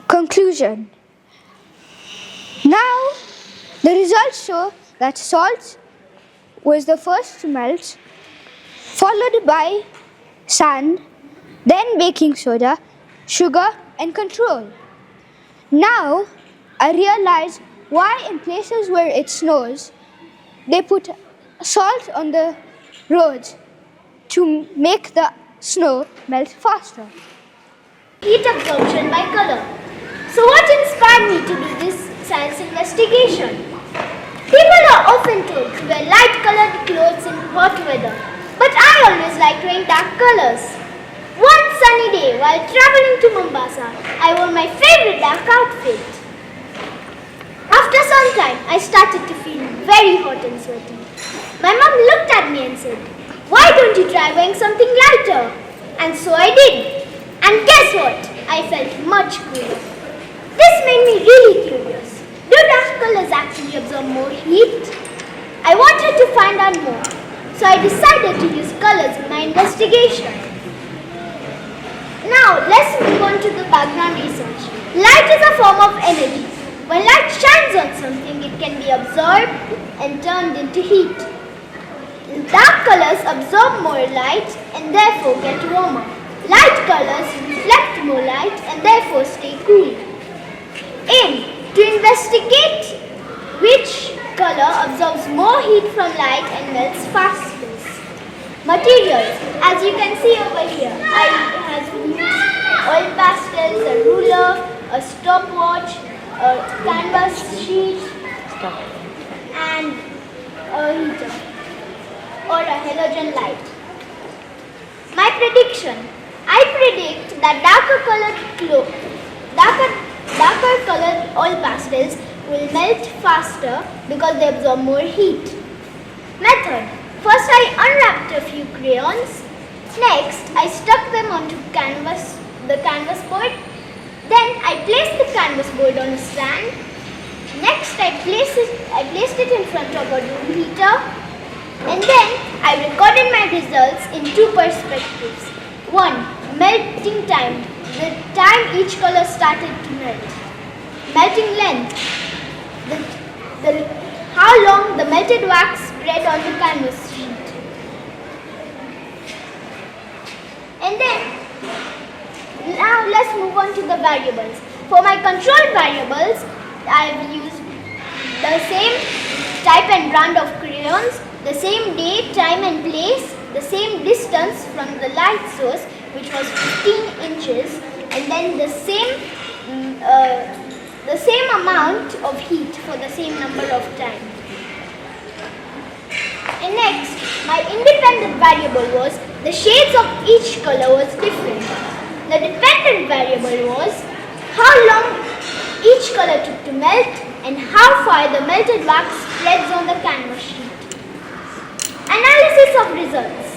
[SPEAKER 2] Conclusion. Now, the results show that salt was the first to melt, followed by sand, then baking soda, sugar, and control. Now, I realize why in places where it snows, they put salt on the roads to make the snow melt faster.
[SPEAKER 6] Heat absorption by color. So what inspired me to do this science investigation? People are often told to wear light-colored clothes in hot weather, but I always like wearing dark colors. One sunny day while traveling to Mombasa, I wore my favorite dark outfit. After some time, I started to feel very hot and sweaty. My mom looked at me and said, "Why don't you try wearing something lighter?" And so I did. And guess what? I felt much cooler. This made me really curious. Do dark colors actually absorb more heat? I wanted to find out more, so I decided to use colors in my investigation. Now, let's move on to the background research. Light is a form of energy. When light shines on something, it can be absorbed and turned into heat. Dark colors absorb more light and therefore get warmer. Light colors reflect more light and therefore stay cool. Aim: to investigate which color absorbs more heat from light and melts fastest. Materials: as you can see over here, I have used oil pastels, a ruler, a stopwatch, a canvas sheet, and a heater or a halogen light. My prediction: I predict that darker colored oil pastels will melt faster because they absorb more heat. Method: first I unwrapped a few crayons. Next I stuck them onto the canvas board. Then I placed the canvas board on a stand. Next I placed it in front of a room heater. And then I recorded my results in two perspectives. 1. Melting time, the time each color started to melt. Melting length, how long the melted wax spread on the canvas sheet. And then, now let's move on to the variables. For my control variables, I've used the same type and brand of crayons, the same date, time and place, the same distance from the light source, which was 15 inches, and then the same amount of heat for the same number of time. And next, my independent variable was the shades of each color was different. The dependent variable was how long each color took to melt and how far the melted wax spreads on the canvas sheet. Analysis of results.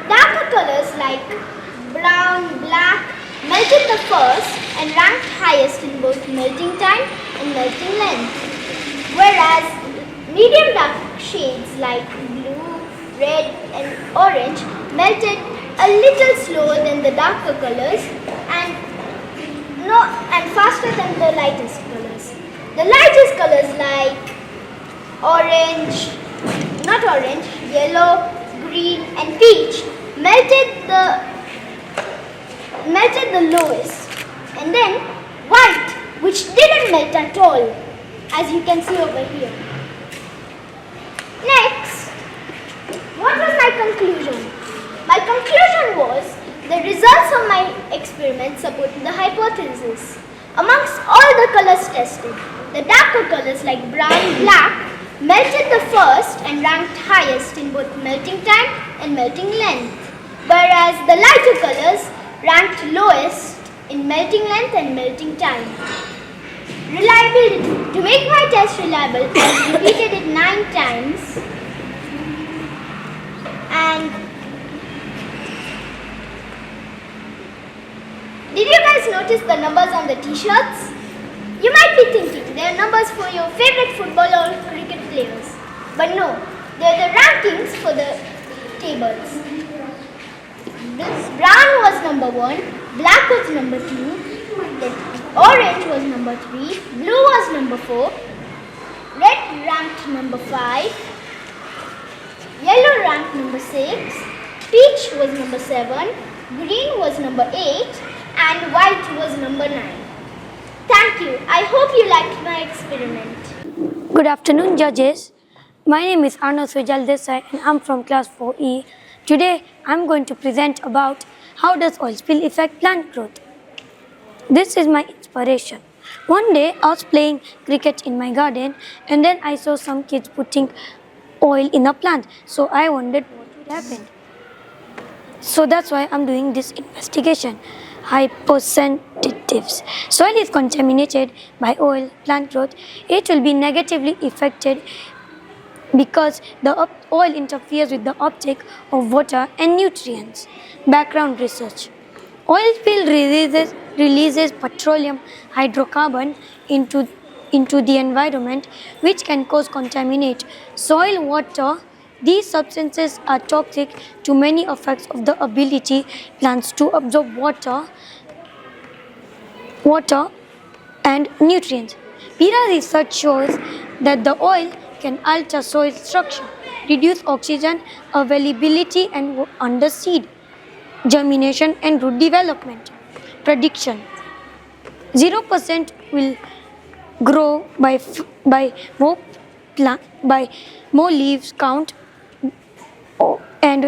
[SPEAKER 6] Darker colors like brown, black melted the first and ranked highest in both melting time and melting length, whereas medium dark shades like blue, red and orange melted a little slower than the darker colors and faster than the lightest colors. The lightest colors like yellow, green and peach melted the lowest, and then white, which didn't melt at all, as you can see over here. Next, what was my conclusion? My conclusion was the results of my experiment supported the hypothesis. Amongst all the colors tested, the darker colors like brown, black melted the first and ranked highest in both melting time and melting length, whereas the lighter colors ranked lowest in melting length and melting time. Reliability. To make my test reliable, I repeated it 9 times. And did you guys notice the numbers on the t-shirts? You might be thinking they are numbers for your favorite football or cricket players. But no, they are the rankings for the tables. This brown was number 1, black was number 2, then orange was number 3, blue was number 4, red ranked number 5, yellow ranked number 6, peach was number 7, green was number 8, and white was number 9. Thank you. I hope you liked my experiment.
[SPEAKER 8] Good afternoon, judges. My name is Arnav Sujal Desai and I'm from class 4E. Today, I'm going to present about how does oil spill affect plant growth. This is my inspiration. One day, I was playing cricket in my garden and then I saw some kids putting oil in a plant. So I wondered what would happen. So that's why I'm doing this investigation. Hyposensitives. Soil is contaminated by oil, plant growth. It will be negatively affected because the oil interferes with the uptake of water and nutrients. Background research. Oil spill releases releases petroleum hydrocarbon into the environment, which can cause contaminate soil, water. These substances are toxic to many effects of the ability plants to absorb water and nutrients. PIRA research shows that the oil can alter soil structure, reduce oxygen availability and underseed germination and root development. Prediction: 0% will grow by more leaves count, and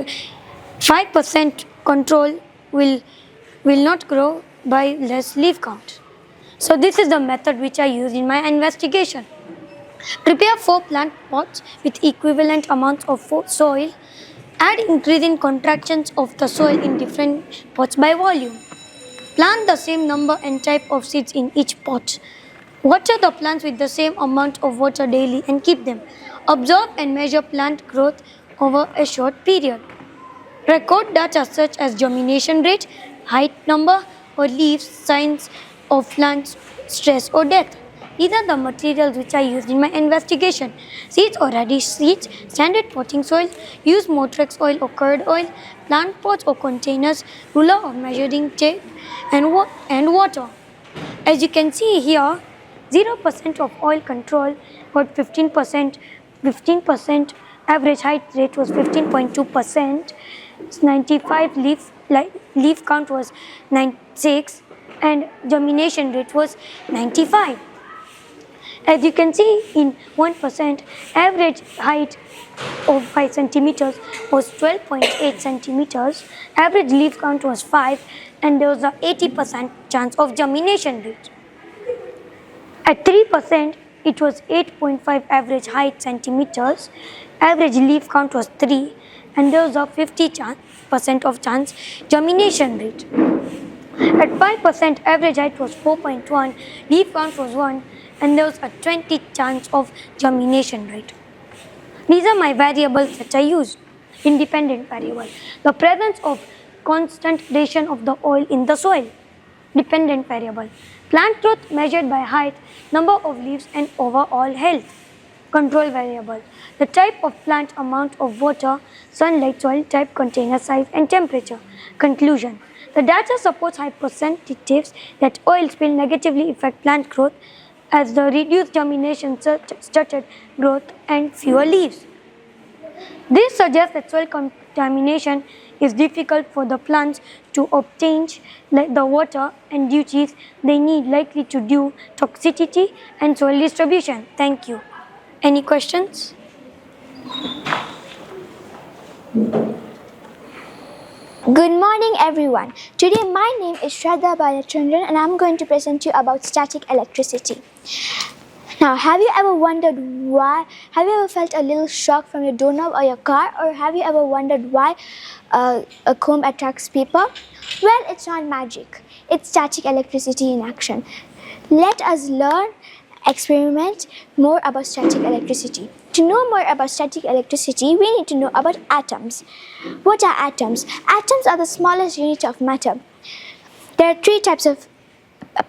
[SPEAKER 8] 5% control will not grow by less leaf count. So this is the method which I used in my investigation. Prepare 4 plant pots with equivalent amounts of soil. Add increasing contractions of the soil in different pots by volume. Plant the same number and type of seeds in each pot. Water the plants with the same amount of water daily and keep them. Observe and measure plant growth over a short period. Record data such as germination rate, height number, or leaves, signs of plant stress or death. These are the materials which I used in my investigation. Seeds or radish seeds, standard potting soil, use Motrex oil or curd oil, plant pots or containers, ruler or measuring tape, and water. As you can see here, 0% of oil control got 15%, average height rate was 15.2%, 95 leaf count was 96, and germination rate was 95. As you can see, in 1%, average height of 5 centimeters was 12.8 centimeters, average leaf count was 5, and there was an 80% chance of germination rate. At 3%, it was 8.5 average height centimeters, average leaf count was 3, and there was a 50% of chance germination rate. At 5%, average height was 4.1, leaf count was 1, and there was a 20 chance of germination rate. These are my variables that I used. Independent variable: the presence of concentration of the oil in the soil. Dependent variable: plant growth measured by height, number of leaves, and overall health. Control variable: the type of plant, amount of water, sunlight, soil type, container size, and temperature. Conclusion: the data supports hypotheses that oil spill negatively affect plant growth as the reduced germination, stuttered growth, and fewer leaves. This suggests that soil contamination is difficult for the plants to obtain the water and duties they need, likely to due toxicity and soil distribution. Thank you. Any questions?
[SPEAKER 9] Good morning everyone. Today my name is Shraddha Balachandran and I'm going to present you about static electricity. Now, have you ever wondered why? Have you ever felt a little shock from your doorknob or your car? Or have you ever wondered why a comb attracts people? Well, it's not magic. It's static electricity in action. Let us experiment more about static electricity. To know more about static electricity, we need to know about atoms. What are atoms? Atoms are the smallest unit of matter. There are 3 types of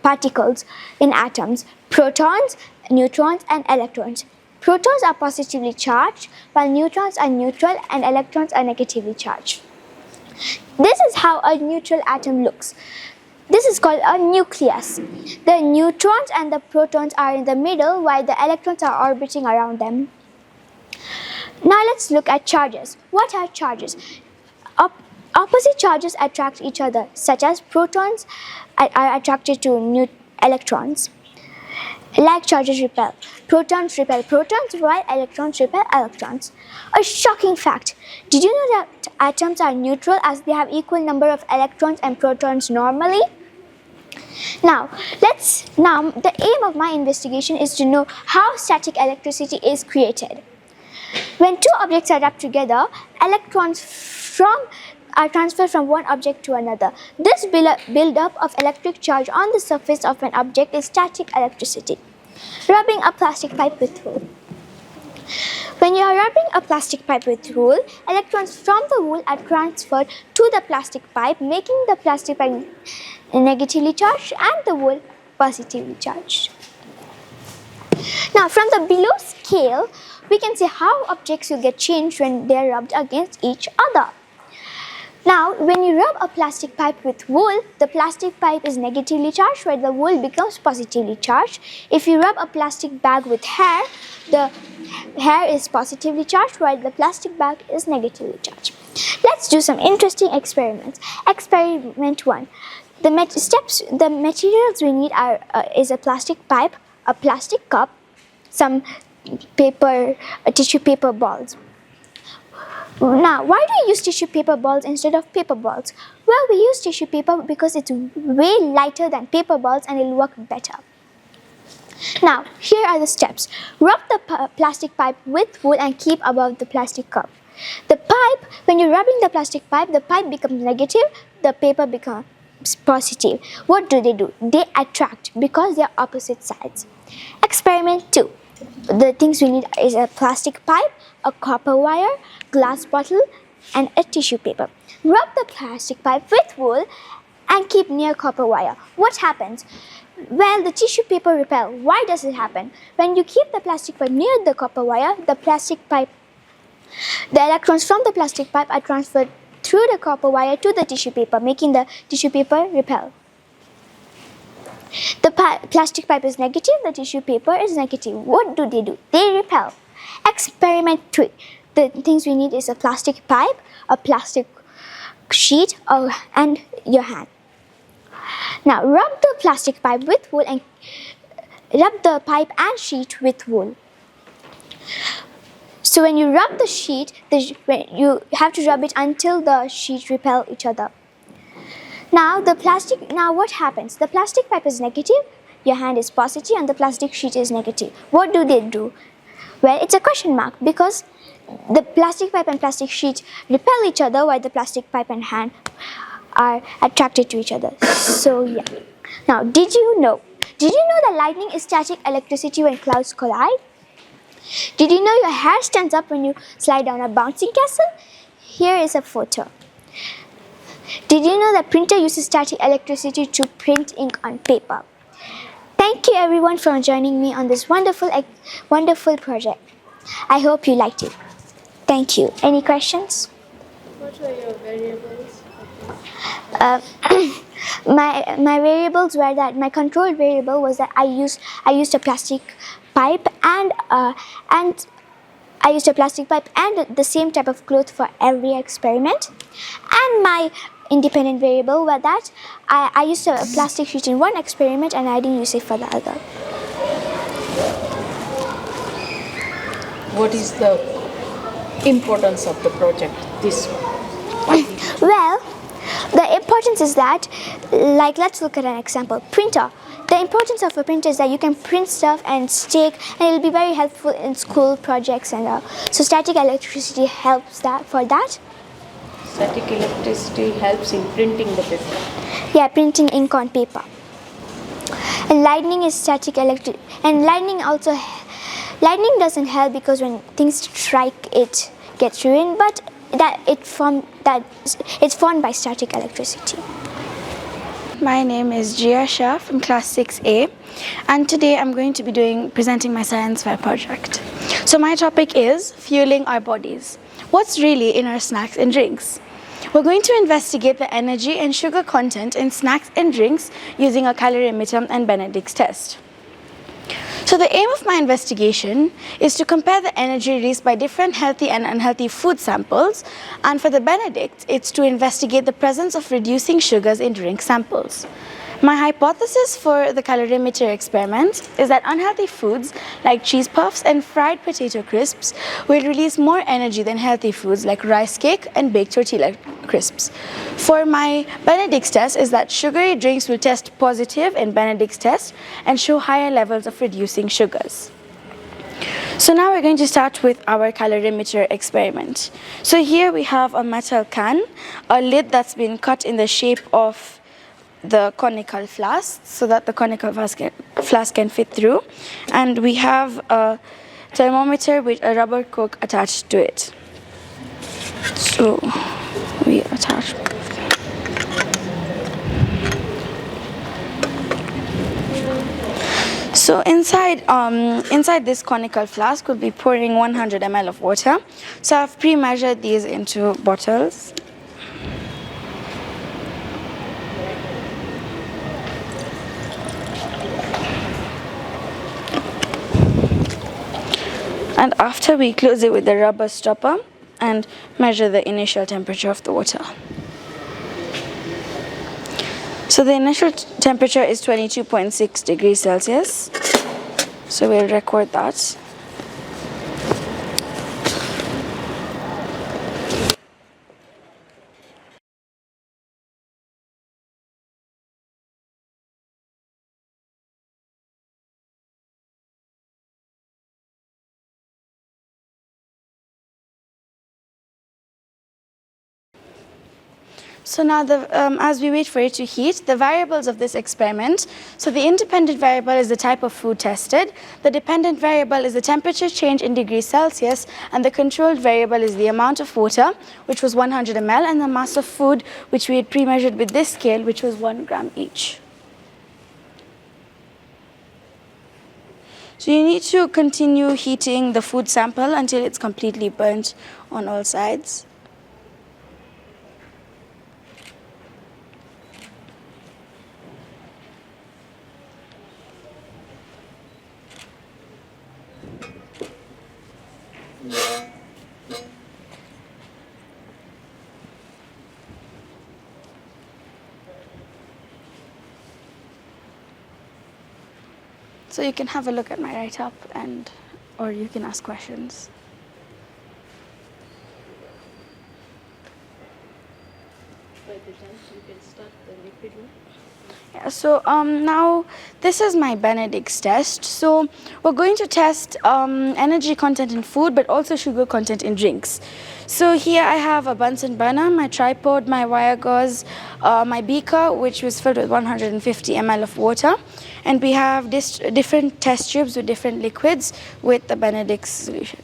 [SPEAKER 9] particles in atoms: protons, neutrons, and electrons. Protons are positively charged, while neutrons are neutral and electrons are negatively charged. This is how a neutral atom looks. This is called a nucleus. The neutrons and the protons are in the middle, while the electrons are orbiting around them. Now let's look at charges. What are charges? Opposite charges attract each other, such as protons are attracted to electrons. Like charges repel. Protons repel protons, while electrons repel electrons. A shocking fact. Did you know that atoms are neutral as they have equal number of electrons and protons normally? Now, the aim of my investigation is to know how static electricity is created. When 2 objects are rubbed together, electrons are transferred from one object to another. This build-up of electric charge on the surface of an object is static electricity. Rubbing a plastic pipe with wool. When you are rubbing a plastic pipe with wool, electrons from the wool are transferred to the plastic pipe, making the plastic pipe negatively charged and the wool positively charged. Now, from the below scale, we can see how objects will get changed when they are rubbed against each other. Now, when you rub a plastic pipe with wool, the plastic pipe is negatively charged while the wool becomes positively charged. If you rub a plastic bag with hair, the hair is positively charged while the plastic bag is negatively charged. Let's do some interesting experiments. Experiment 1. The materials we need is a plastic pipe, a plastic cup, some tissue paper balls. Now, why do we use tissue paper balls instead of paper balls? Well, we use tissue paper because it's way lighter than paper balls and it'll work better. Now, here are the steps. Rub the plastic pipe with wool and keep above the plastic cup. The pipe, when you're rubbing the plastic pipe, the pipe becomes negative, the paper becomes positive. What do? They attract because they are opposite sides. Experiment 2. The things we need is a plastic pipe, a copper wire, glass bottle and a tissue paper. Rub the plastic pipe with wool and keep near copper wire. What happens? Well, the tissue paper repel. Why does it happen? When you keep the plastic pipe near the copper wire, the electrons from the plastic pipe are transferred through the copper wire to the tissue paper, making the tissue paper repel. The plastic pipe is negative, the tissue paper is negative. What do? They repel. Experiment 3. The things we need is a plastic pipe, a plastic sheet, and your hand. Now, rub the plastic pipe with wool and rub the pipe and sheet with wool. So when you rub the sheet, you have to rub it until the sheet repel each other. Now what happens? The plastic pipe is negative, your hand is positive, and the plastic sheet is negative. What do? Well, it's a question mark because the plastic pipe and plastic sheet repel each other while the plastic pipe and hand are attracted to each other. So yeah. Now, did you know that lightning is static electricity when clouds collide? Did you know your hair stands up when you slide down a bouncing castle? Here is a photo. Did you know that printer uses static electricity to print ink on paper? Thank you everyone for joining me on this wonderful project. I hope you liked it. Thank you. Any questions?
[SPEAKER 4] What were your variables?
[SPEAKER 9] My variables were that my control variable was that I used a plastic pipe and I used a plastic pipe and the same type of cloth for every experiment. And my independent variable were that I used a plastic sheet in one experiment and I didn't use it for the other.
[SPEAKER 4] What is the importance of the project, this one?
[SPEAKER 9] Well, the importance is that, like, let's look at an example. Printer. The importance of a printer is that you can print stuff and stick, and it will be very helpful in school projects and all. So static electricity helps for that.
[SPEAKER 4] Static electricity helps in printing the paper.
[SPEAKER 9] Yeah, printing ink on paper. And lightning is static electric, and lightning doesn't help because when things strike, it gets ruined. But it's formed by static electricity.
[SPEAKER 7] My name is Jia Shah from class 6A, and today I'm going to be presenting my science fair project. So my topic is fueling our bodies. What's really in our snacks and drinks? We're going to investigate the energy and sugar content in snacks and drinks using a calorimeter and Benedict's test. So the aim of my investigation is to compare the energy released by different healthy and unhealthy food samples, and for the Benedict, it's to investigate the presence of reducing sugars in drink samples. My hypothesis for the calorimeter experiment is that unhealthy foods like cheese puffs and fried potato crisps will release more energy than healthy foods like rice cake and baked tortilla crisps. For my Benedict's test is that sugary drinks will test positive in Benedict's test and show higher levels of reducing sugars. So now we're going to start with our calorimeter experiment. So here we have a metal can, a lid that's been cut in the shape of the conical flask so that the conical flask can fit through, and we have thermometer with a rubber cork attached to it. So we attach. So inside this conical flask we'll be pouring 100 ml of water. So I've pre-measured these into bottles. And after we close it with the rubber stopper and measure the initial temperature of the water. So the initial temperature is 22.6 degrees Celsius. So we'll record that. So now, as we wait for it to heat, the variables of this experiment. So the independent variable is the type of food tested. The dependent variable is the temperature change in degrees Celsius. And the controlled variable is the amount of water, which was 100 ml, and the mass of food, which we had pre-measured with this scale, which was 1 gram each. So you need to continue heating the food sample until it's completely burnt on all sides. So you can have a look at my write-up or you can ask questions.
[SPEAKER 4] By the time you can start the liquid one.
[SPEAKER 7] Yeah, so now this is my Benedict's test. So we're going to test energy content in food, but also sugar content in drinks. So here I have a Bunsen burner, my tripod, my wire gauze, my beaker, which was filled with 150 ml of water. And we have different test tubes with different liquids with the Benedict's solution.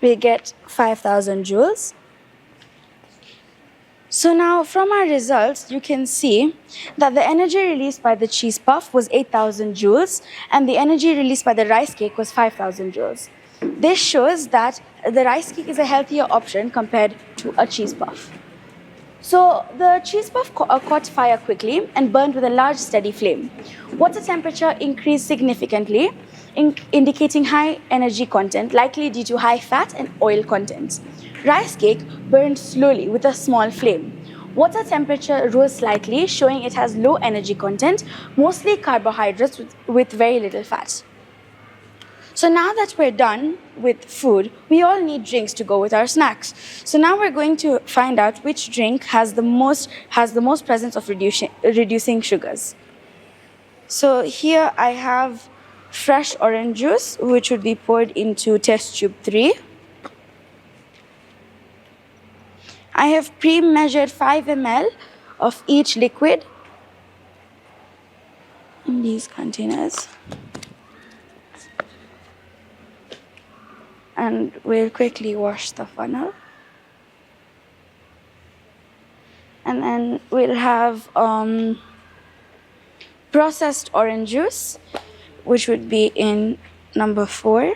[SPEAKER 7] We get 5,000 joules. So now from our results, you can see that the energy released by the cheese puff was 8,000 joules and the energy released by the rice cake was 5,000 joules. This shows that the rice cake is a healthier option compared to a cheese puff. So the cheese puff caught fire quickly and burned with a large steady flame. Water temperature increased significantly, indicating high energy content, likely due to high fat and oil content. Rice cake burned slowly with a small flame. Water temperature rose slightly, showing it has low energy content, mostly carbohydrates with very little fat. So now that we're done with food, we all need drinks to go with our snacks. So now we're going to find out which drink has the most presence of reducing sugars. So here I have fresh orange juice, which would be poured into test tube 3. I have pre-measured 5 ml of each liquid in these containers. And we'll quickly wash the funnel. And then we'll have processed orange juice, which would be in number 4.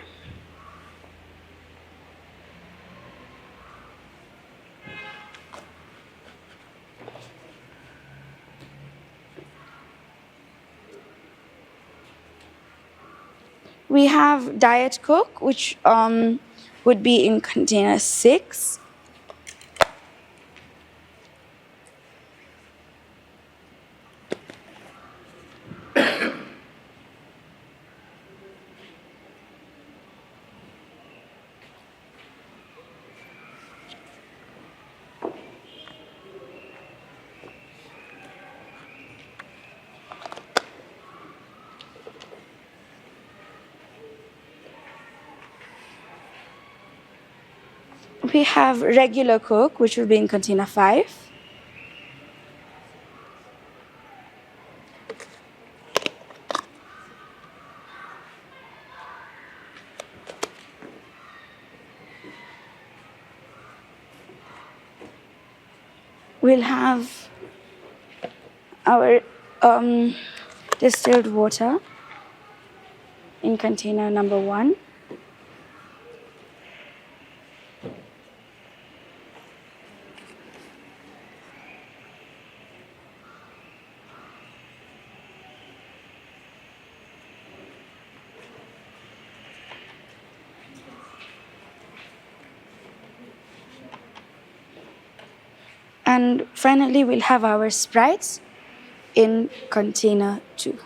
[SPEAKER 7] We have Diet Coke, which would be in container 6. We have regular Coke, which will be in container 5.
[SPEAKER 10] we'll have our distilled water in container number 1. And finally, we'll have our Sprites in container 2.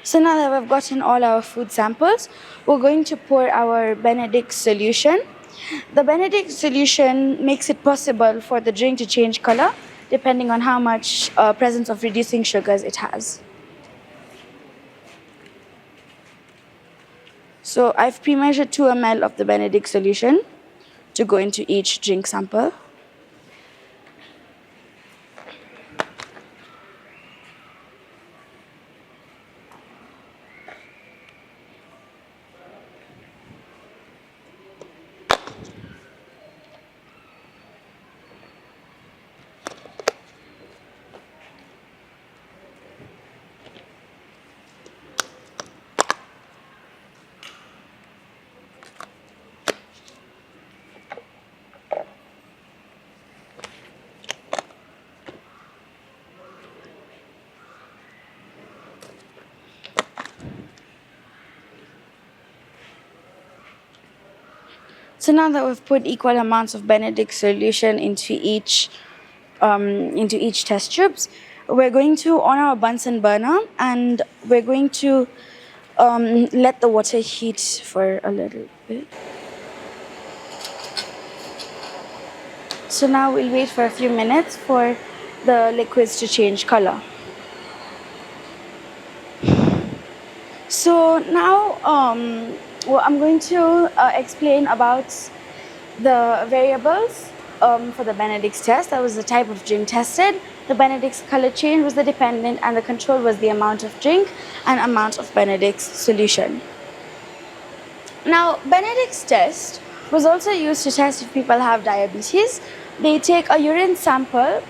[SPEAKER 10] So now that we've gotten all our food samples, we're going to pour our Benedict solution. The Benedict solution makes it possible for the drink to change color depending on how much presence of reducing sugars it has. So I've pre-measured 2 ml of the Benedict solution to go into each drink sample. So now that we've put equal amounts of Benedict solution into each test tubes, we're going to on our Bunsen burner and we're going to let the water heat for a little bit. So now we'll wait for a few minutes for the liquids to change color. So now I'm going to explain about the variables for the Benedict's test. That was the type of drink tested. The Benedict's color change was the dependent and the control was the amount of drink and amount of Benedict's solution. Now, Benedict's test was also used to test if people have diabetes. They take a urine sample,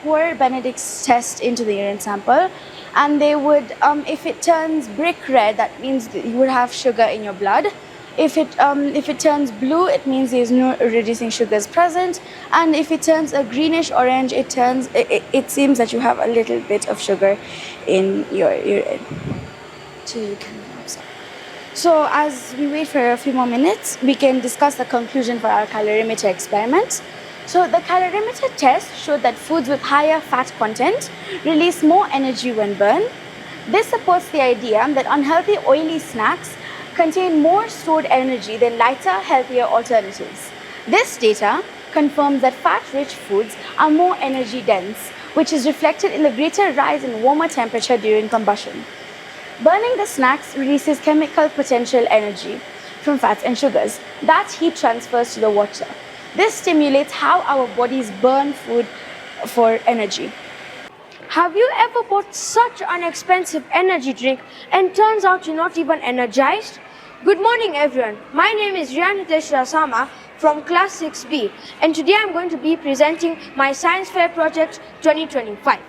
[SPEAKER 10] pour Benedict's test into the urine sample, and they would, if it turns brick red, that means that you would have sugar in your blood. If it turns blue, it means there's no reducing sugars present, and if it turns a greenish orange, it seems that you have a little bit of sugar in your urine. So as we wait for a few more minutes, we can discuss the conclusion for our calorimeter experiment. So the calorimeter test showed that foods with higher fat content release more energy when burned. This supports the idea that unhealthy oily snacks contain more stored energy than lighter, healthier alternatives. This data confirms that fat-rich foods are more energy dense, which is reflected in the greater rise in warmer temperature during combustion. Burning the snacks releases chemical potential energy from fats and sugars. That heat transfers to the water. This stimulates how our bodies burn food for energy.
[SPEAKER 8] Have you ever bought such an expensive energy drink and turns out you're not even energized? Good morning everyone. My name is Riyanitesh Rasama from class 6B and today I'm going to be presenting my Science Fair Project 2025.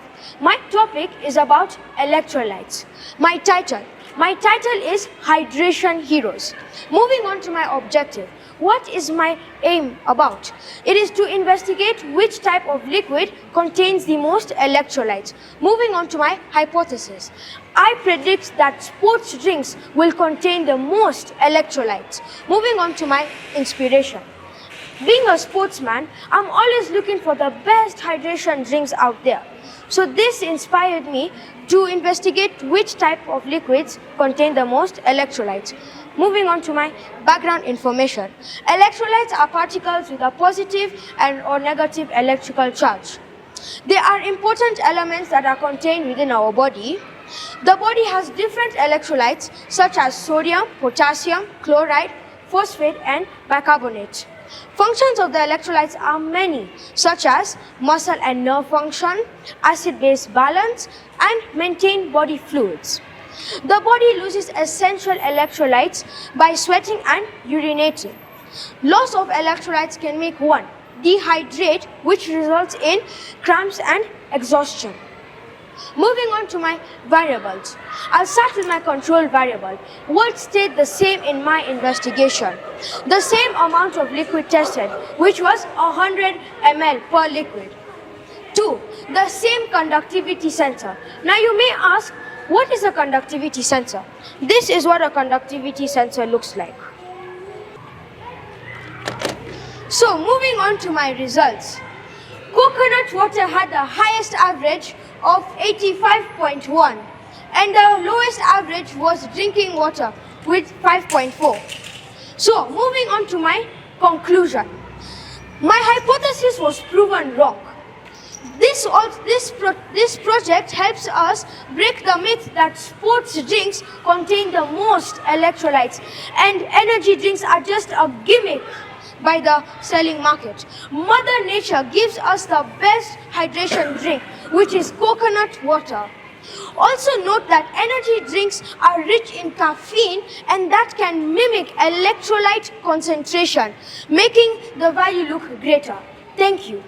[SPEAKER 8] My topic is about electrolytes. My title is Hydration Heroes. Moving on to my objective. What is my aim about? It is to investigate which type of liquid contains the most electrolytes. Moving on to my hypothesis. I predict that sports drinks will contain the most electrolytes. Moving on to my inspiration. Being a sportsman, I'm always looking for the best hydration drinks out there. So this inspired me to investigate which type of liquids contain the most electrolytes. Moving on to my background information. Electrolytes are particles with a positive and or negative electrical charge. They are important elements that are contained within our body. The body has different electrolytes such as sodium, potassium, chloride, phosphate and bicarbonate. Functions of the electrolytes are many, such as muscle and nerve function, acid-base balance, and maintain body fluids.
[SPEAKER 3] The body loses essential electrolytes by sweating and urinating. Loss of electrolytes can make one dehydrate, which results in cramps and exhaustion. Moving on to my variables. I'll start with my control variable. What stayed the same in my investigation? The same amount of liquid tested, which was 100 ml per liquid. 2. The same conductivity sensor. Now you may ask, what is a conductivity sensor? This is what a conductivity sensor looks like. So moving on to my results. Coconut water had the highest average of 85.1 and the lowest average was drinking water with 5.4. So moving on to my conclusion. My hypothesis was proven wrong. This project helps us break the myth that sports drinks contain the most electrolytes and energy drinks are just a gimmick by the selling market. Mother Nature gives us the best hydration drink, which is coconut water. Also note that energy drinks are rich in caffeine and that can mimic electrolyte concentration, making the value look greater. Thank you.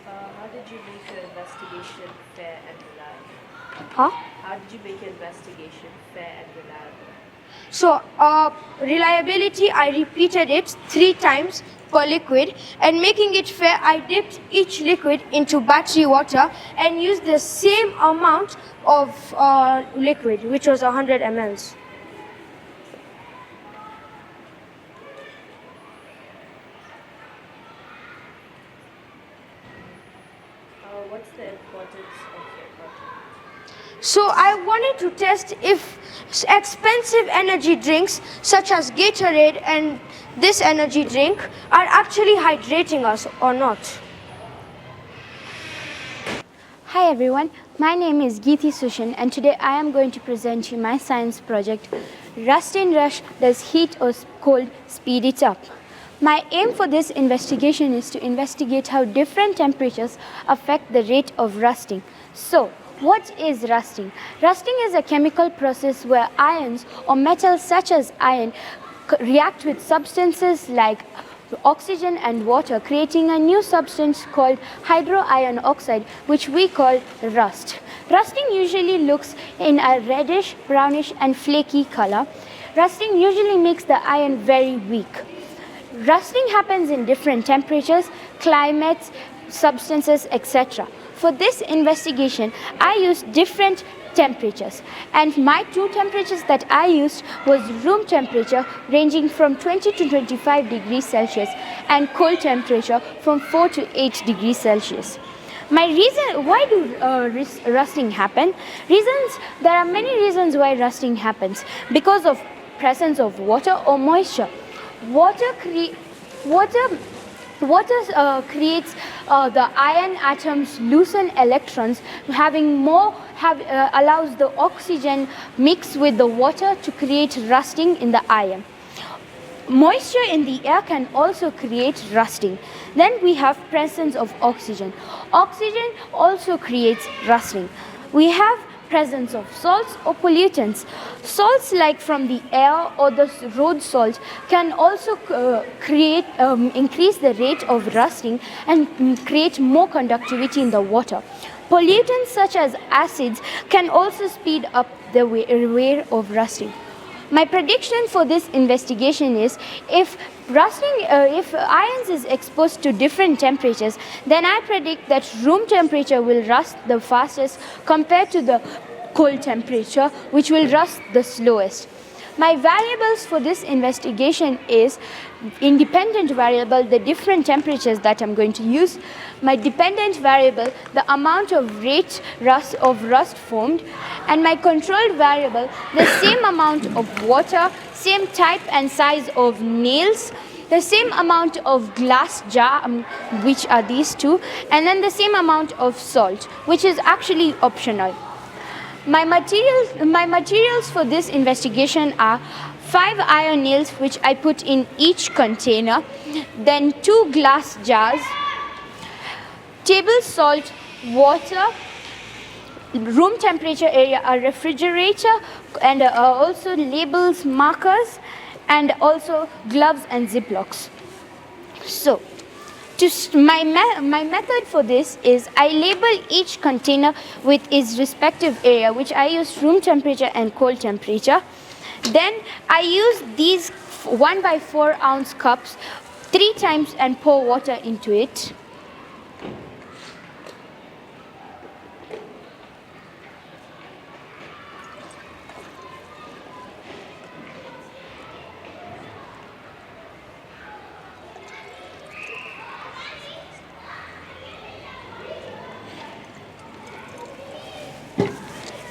[SPEAKER 4] How did you make your investigation fair and reliable?
[SPEAKER 3] Huh?
[SPEAKER 4] How did you make your investigation fair and reliable?
[SPEAKER 3] So, reliability, I repeated it 3 times per liquid, and making it fair, I dipped each liquid into battery water and used the same amount of liquid, which was 100 ml.
[SPEAKER 4] What's the importance of your project?
[SPEAKER 3] So I wanted to test if expensive energy drinks such as Gatorade and this energy drink are actually hydrating us or not.
[SPEAKER 11] Hi everyone, my name is Geeti Sushan and today I am going to present you my science project, Rust in Rush, does heat or cold speed it up? My aim for this investigation is to investigate how different temperatures affect the rate of rusting. So, what is rusting? Rusting is a chemical process where ions or metals such as iron react with substances like oxygen and water, creating a new substance called hydroiron oxide, which we call rust. Rusting usually looks in a reddish, brownish and flaky color. Rusting usually makes the iron very weak. Rusting happens in different temperatures, climates, substances, etc. For this investigation, I used different temperatures, and my 2 temperatures that I used was room temperature ranging from 20 to 25 degrees Celsius and cold temperature from 4 to 8 degrees Celsius. My reason, why do rusting happen? There are many reasons why rusting happens. Because of presence of water or moisture. Water creates the iron atoms loosen electrons, allows the oxygen mix with the water to create rusting in the iron. Moisture in the air can also create rusting. Then we have presence of oxygen. Oxygen also creates rusting. We have presence of salts or pollutants. Salts like from the air or the road salt can also increase the rate of rusting and create more conductivity in the water. Pollutants such as acids can also speed up the rate of rusting. My prediction for this investigation is if ions is exposed to different temperatures, then I predict that room temperature will rust the fastest compared to the cold temperature, which will rust the slowest. My variables for this investigation is independent variable, the different temperatures that I'm going to use. My dependent variable, the amount of rate of rust formed. And my controlled variable, the same amount of water, same type and size of nails, the same amount of glass jar, which are these 2, and then the same amount of salt, which is actually optional. My materials for this investigation are 5 iron nails which I put in each container, then 2 glass jars, table salt, water, room temperature area, a refrigerator, and also labels, markers, and also gloves and ziplocks. So, my method for this is I label each container with its respective area, which I use room temperature and cold temperature. Then I use these 1 by 4 ounce cups 3 times and pour water into it.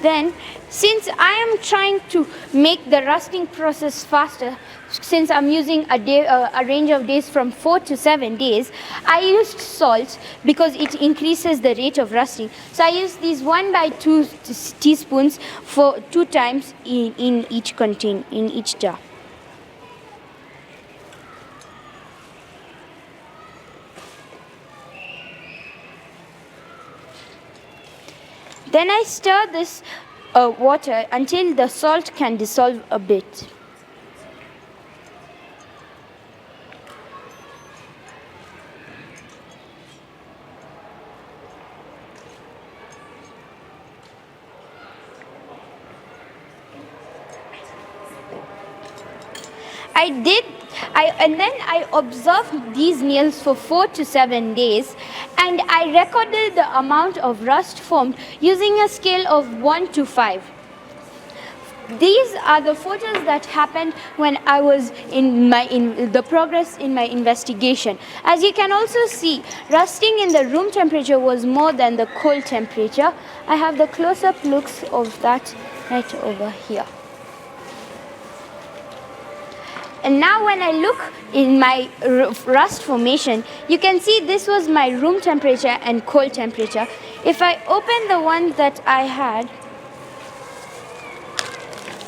[SPEAKER 11] Then, since I am trying to make the rusting process faster, since I'm using a range of days from 4 to 7 days, I used salt because it increases the rate of rusting. So I used these 1 by 2 teaspoons for 2 times in each container, in each jar. Then I stir this water until the salt can dissolve a bit. And then I observed these nails for 4 to 7 days, and I recorded the amount of rust formed using a scale of 1 to 5. These are the photos that happened when I was in the progress in my investigation. As you can also see, rusting in the room temperature was more than the cold temperature. I have the close-up looks of that right over here. And now when I look in my rust formation, you can see this was my room temperature and cold temperature. If I open the one that I had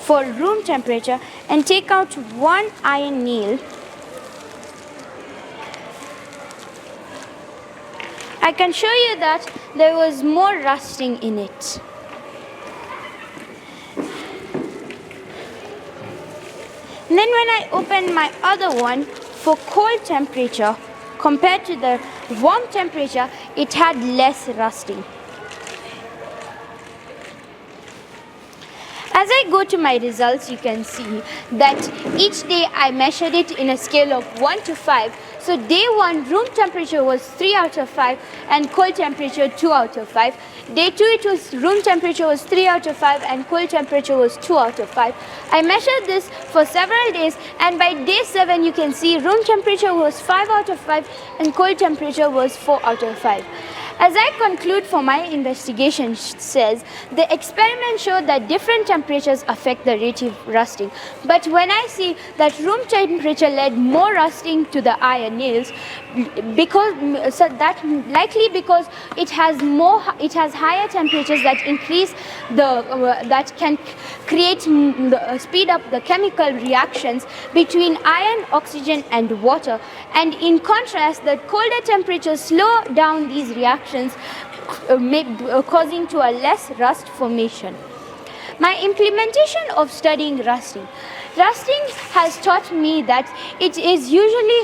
[SPEAKER 11] for room temperature and take out 1 iron nail, I can show you that there was more rusting in it. And then when I open my other one for cold temperature, compared to the warm temperature, it had less rusting. As I go to my results, you can see that each day I measured it in a scale of 1 to 5. So day 1, room temperature was 3 out of 5 and cold temperature 2 out of 5. Day 2, it was room temperature was 3 out of 5 and cold temperature was 2 out of 5. I measured this for several days, and by day 7 you can see room temperature was 5 out of 5 and cold temperature was 4 out of 5. As I conclude for my investigation says, the experiment showed that different temperatures affect the rate of rusting. But when I see that room temperature led more rusting to the iron nails, because it has higher temperatures that increase that can create speed up the chemical reactions between iron, oxygen, and water. And in contrast, the colder temperatures slow down these reactions, causing to a less rust formation. My implementation of studying rusting. Rusting has taught me that it is usually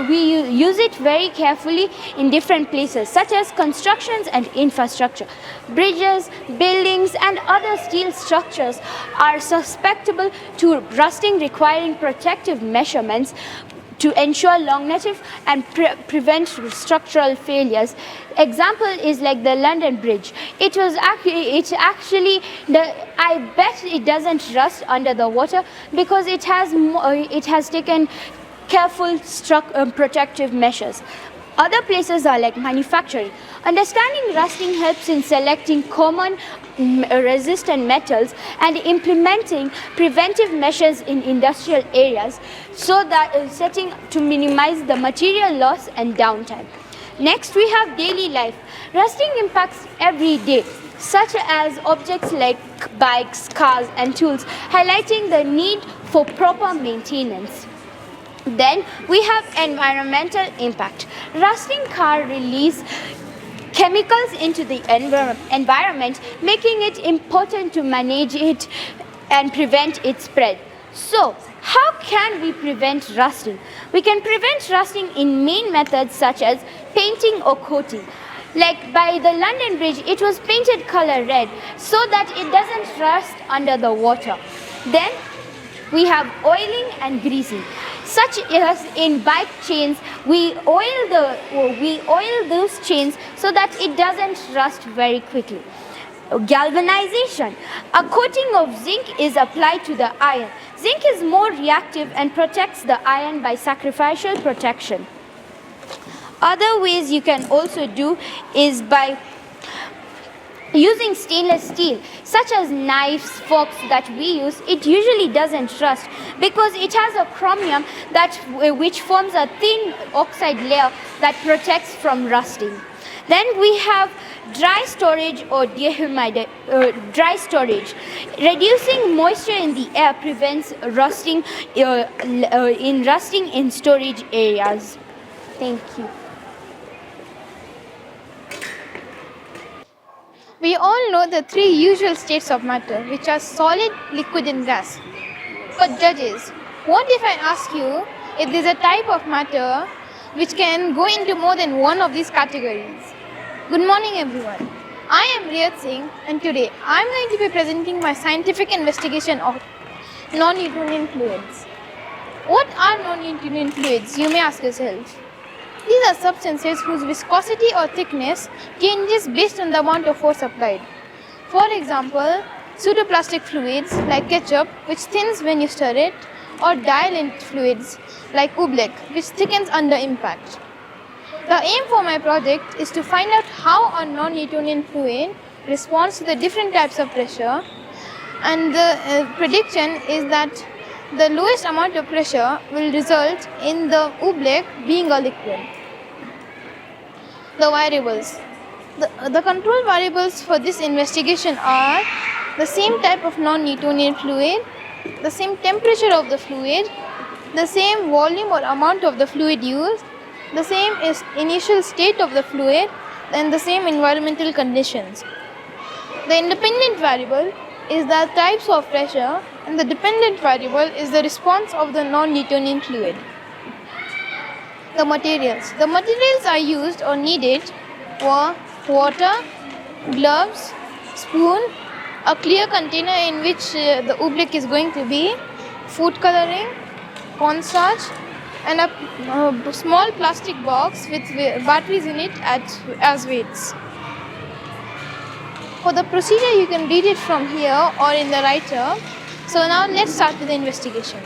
[SPEAKER 11] we use it very carefully in different places, such as constructions and infrastructure. Bridges, buildings, and other steel structures are susceptible to rusting, requiring protective measurements to ensure longevity and prevent structural failures. Example is like the London Bridge. I bet it doesn't rust under the water because it has taken careful protective measures. Other places are like manufacturing. Understanding rusting helps in selecting common resistant metals and implementing preventive measures in industrial areas so that setting to minimize the material loss and downtime. Next, we have daily life. Rusting impacts every day, such as objects like bikes, cars, and tools, highlighting the need for proper maintenance. Then we have environmental impact. Rusting car release chemicals into the environment, making it important to manage it and prevent its spread. So, how can we prevent rusting? We can prevent rusting in main methods such as painting or coating. Like by the London Bridge, it was painted color red so that it doesn't rust under the water. Then we have oiling and greasing. Such as in bike chains, we oil those chains so that it doesn't rust very quickly. Galvanization. A coating of zinc is applied to the iron. Zinc is more reactive and protects the iron by sacrificial protection. Other ways you can also do is by using stainless steel, such as knives, forks that we use. It usually doesn't rust because it has a chromium which forms a thin oxide layer that protects from rusting. Then we have dry storage or dry storage. Reducing moisture in the air prevents rusting in storage areas. Thank you.
[SPEAKER 12] We all know the three usual states of matter, which are solid, liquid and gas. But judges, what if I ask you if there is a type of matter which can go into more than one of these categories? Good morning everyone. I am Riyat Singh and today I am going to be presenting my scientific investigation of non-Newtonian fluids. What are non-Newtonian fluids, you may ask yourself? These are substances whose viscosity or thickness changes based on the amount of force applied. For example, pseudoplastic fluids like ketchup, which thins when you stir it, or dialent fluids like oobleck, which thickens under impact. The aim for my project is to find out how a non-Newtonian fluid responds to the different types of pressure, and the prediction is that the lowest amount of pressure will result in the oobleck being a liquid. The variables. The control variables for this investigation are the same type of non-Newtonian fluid, the same temperature of the fluid, the same volume or amount of the fluid used, the same initial state of the fluid, and the same environmental conditions. The independent variable is the types of pressure, and the dependent variable is the response of the non-Newtonian fluid. The materials. The materials I used or needed were water, gloves, spoon, a clear container in which the oobleck is going to be, food coloring, cornstarch, and a small plastic box with batteries in it as weights. For the procedure, you can read it from here or in the writer. So now let's start with the investigation.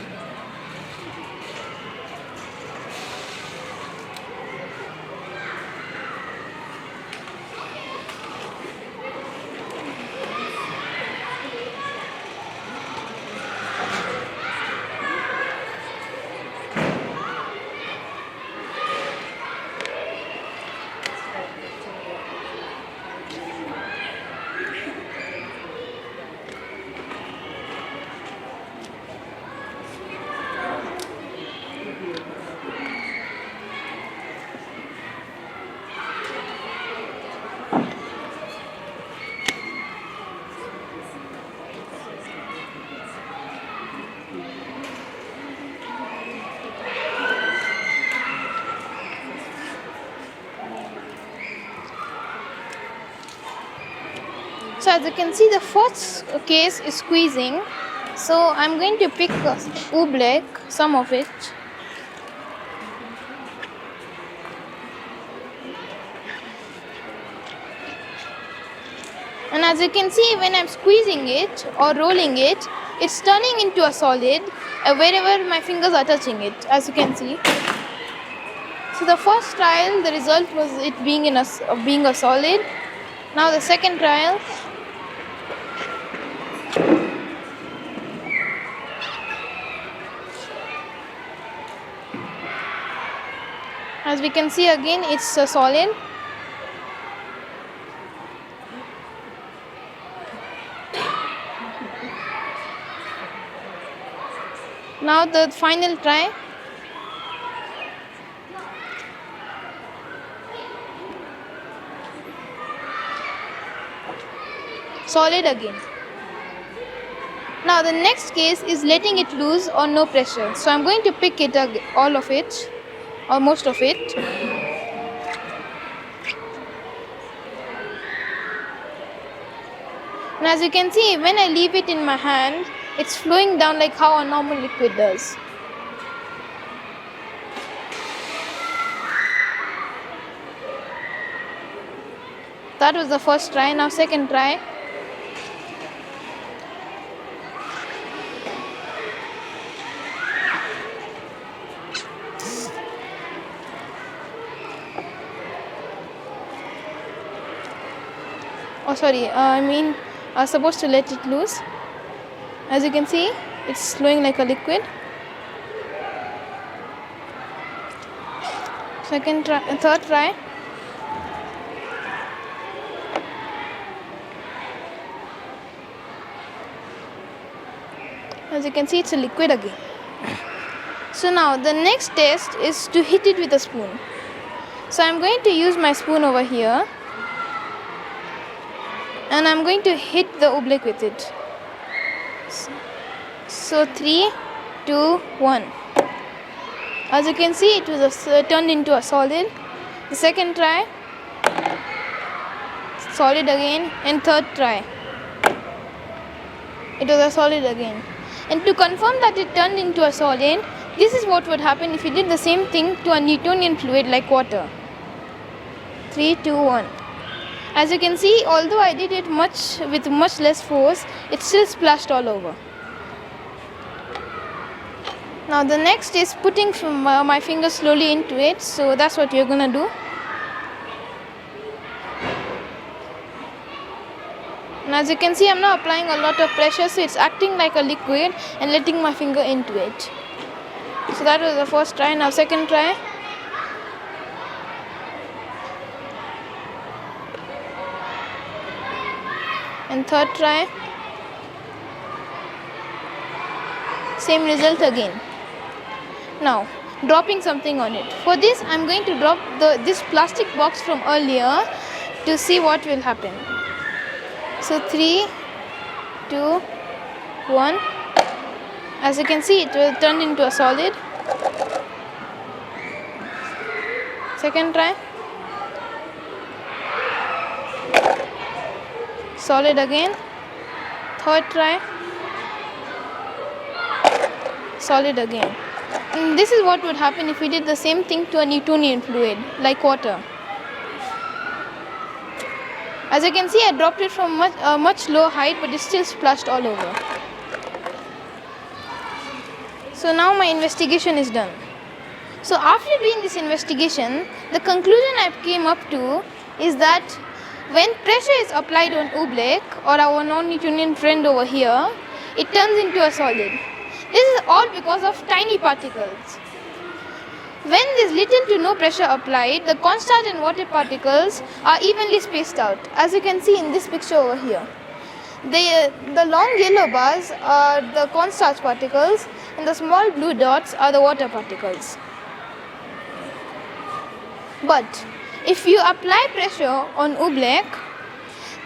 [SPEAKER 12] So as you can see, the first case is squeezing. So I'm going to pick oobleck, some of it. And as you can see, when I'm squeezing it or rolling it, it's turning into a solid wherever my fingers are touching it, as you can see. So the first trial, the result was it being a solid. Now the second trial. As we can see again, it's a solid. Now the final try. Solid again. Now the next case is letting it loose or no pressure. So I'm going to pick it all of it or most of it. And as you can see, when I leave it in my hand, it's flowing down like how a normal liquid does. That was the first try. Now second try. Oh sorry, I was supposed to let it loose. As you can see, it's flowing like a liquid. Third try. As you can see, it's a liquid again. So now the next test is to hit it with a spoon. So I'm going to use my spoon over here. And I'm going to hit the oblak with it. So 3, 2, 1. As you can see, it was turned into a solid. The second try, solid again, and third try, it was a solid again. And to confirm that it turned into a solid, this is what would happen if you did the same thing to a Newtonian fluid like water. 3, 2, 1. As you can see, although I did it with much less force, it still splashed all over. Now the next is putting my finger slowly into it, so that's what you're gonna do. And as you can see, I'm now applying a lot of pressure, so it's acting like a liquid and letting my finger into it. So that was the first try. Now second try. And third try, same result again. Now dropping something on it. For this, I'm going to drop this plastic box from earlier to see what will happen. So 3, 2, 1. As you can see, it will turn into a solid. Second try. Solid again. Third try. Solid again. And this is what would happen if we did the same thing to a Newtonian fluid like water. As you can see, I dropped it from a much lower height, but it still splashed all over. So now my investigation is done. So after doing this investigation, the conclusion I came up to is that when pressure is applied on oblak or our non-Newtonian friend over here, it turns into a solid. This is all because of tiny particles. When there is little to no pressure applied, the cornstarch and water particles are evenly spaced out, as you can see in this picture over here. The long yellow bars are the cornstarch particles and the small blue dots are the water particles. But if you apply pressure on oblak,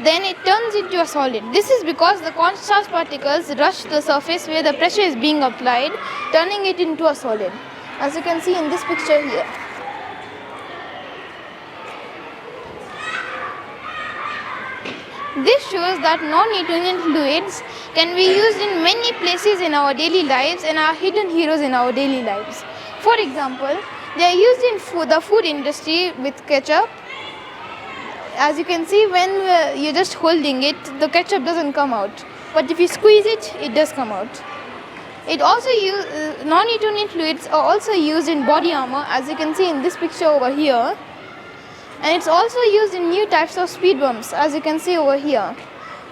[SPEAKER 12] then it turns into a solid. This is because the cornstarch particles rush the surface where the pressure is being applied, turning it into a solid, as you can see in this picture here. This shows that non-Newtonian fluids can be used in many places in our daily lives and are hidden heroes in our daily lives. For example, they are used in the food industry with ketchup. As you can see, when you're just holding it, the ketchup doesn't come out. But if you squeeze it, it does come out. It also non-Newtonian fluids are also used in body armor, as you can see in this picture over here. And it's also used in new types of speed bumps, as you can see over here.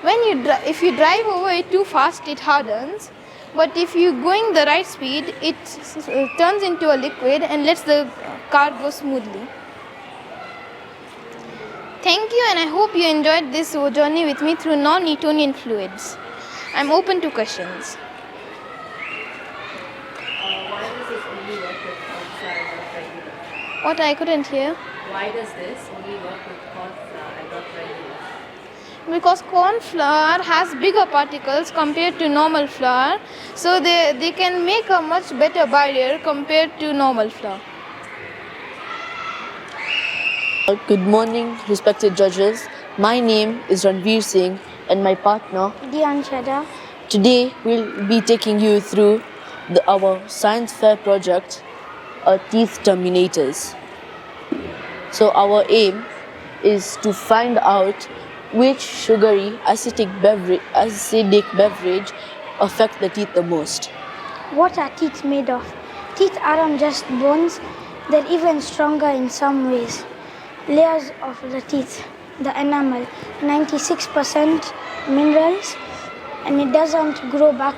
[SPEAKER 12] If you drive over it too fast, it hardens. But if you're going the right speed, it turns into a liquid and lets the car go smoothly. Thank you, and I hope you enjoyed this journey with me through non-Newtonian fluids. I'm open to questions. What I couldn't hear?
[SPEAKER 4] Why does this only work with corn flour and not regular?
[SPEAKER 12] Because corn flour has bigger particles compared to normal flour, so they can make a much better barrier compared to normal flour.
[SPEAKER 13] Good morning, respected judges. My name is Ranveer Singh and my partner
[SPEAKER 6] Dion Chada.
[SPEAKER 13] Today we'll be taking you through our science fair project, Teeth Terminators. So our aim is to find out which sugary acidic beverage affect the teeth the most.
[SPEAKER 6] What are teeth made of? Teeth aren't just bones, they're even stronger in some ways. Layers of the teeth, the enamel, 96% minerals, and it doesn't grow back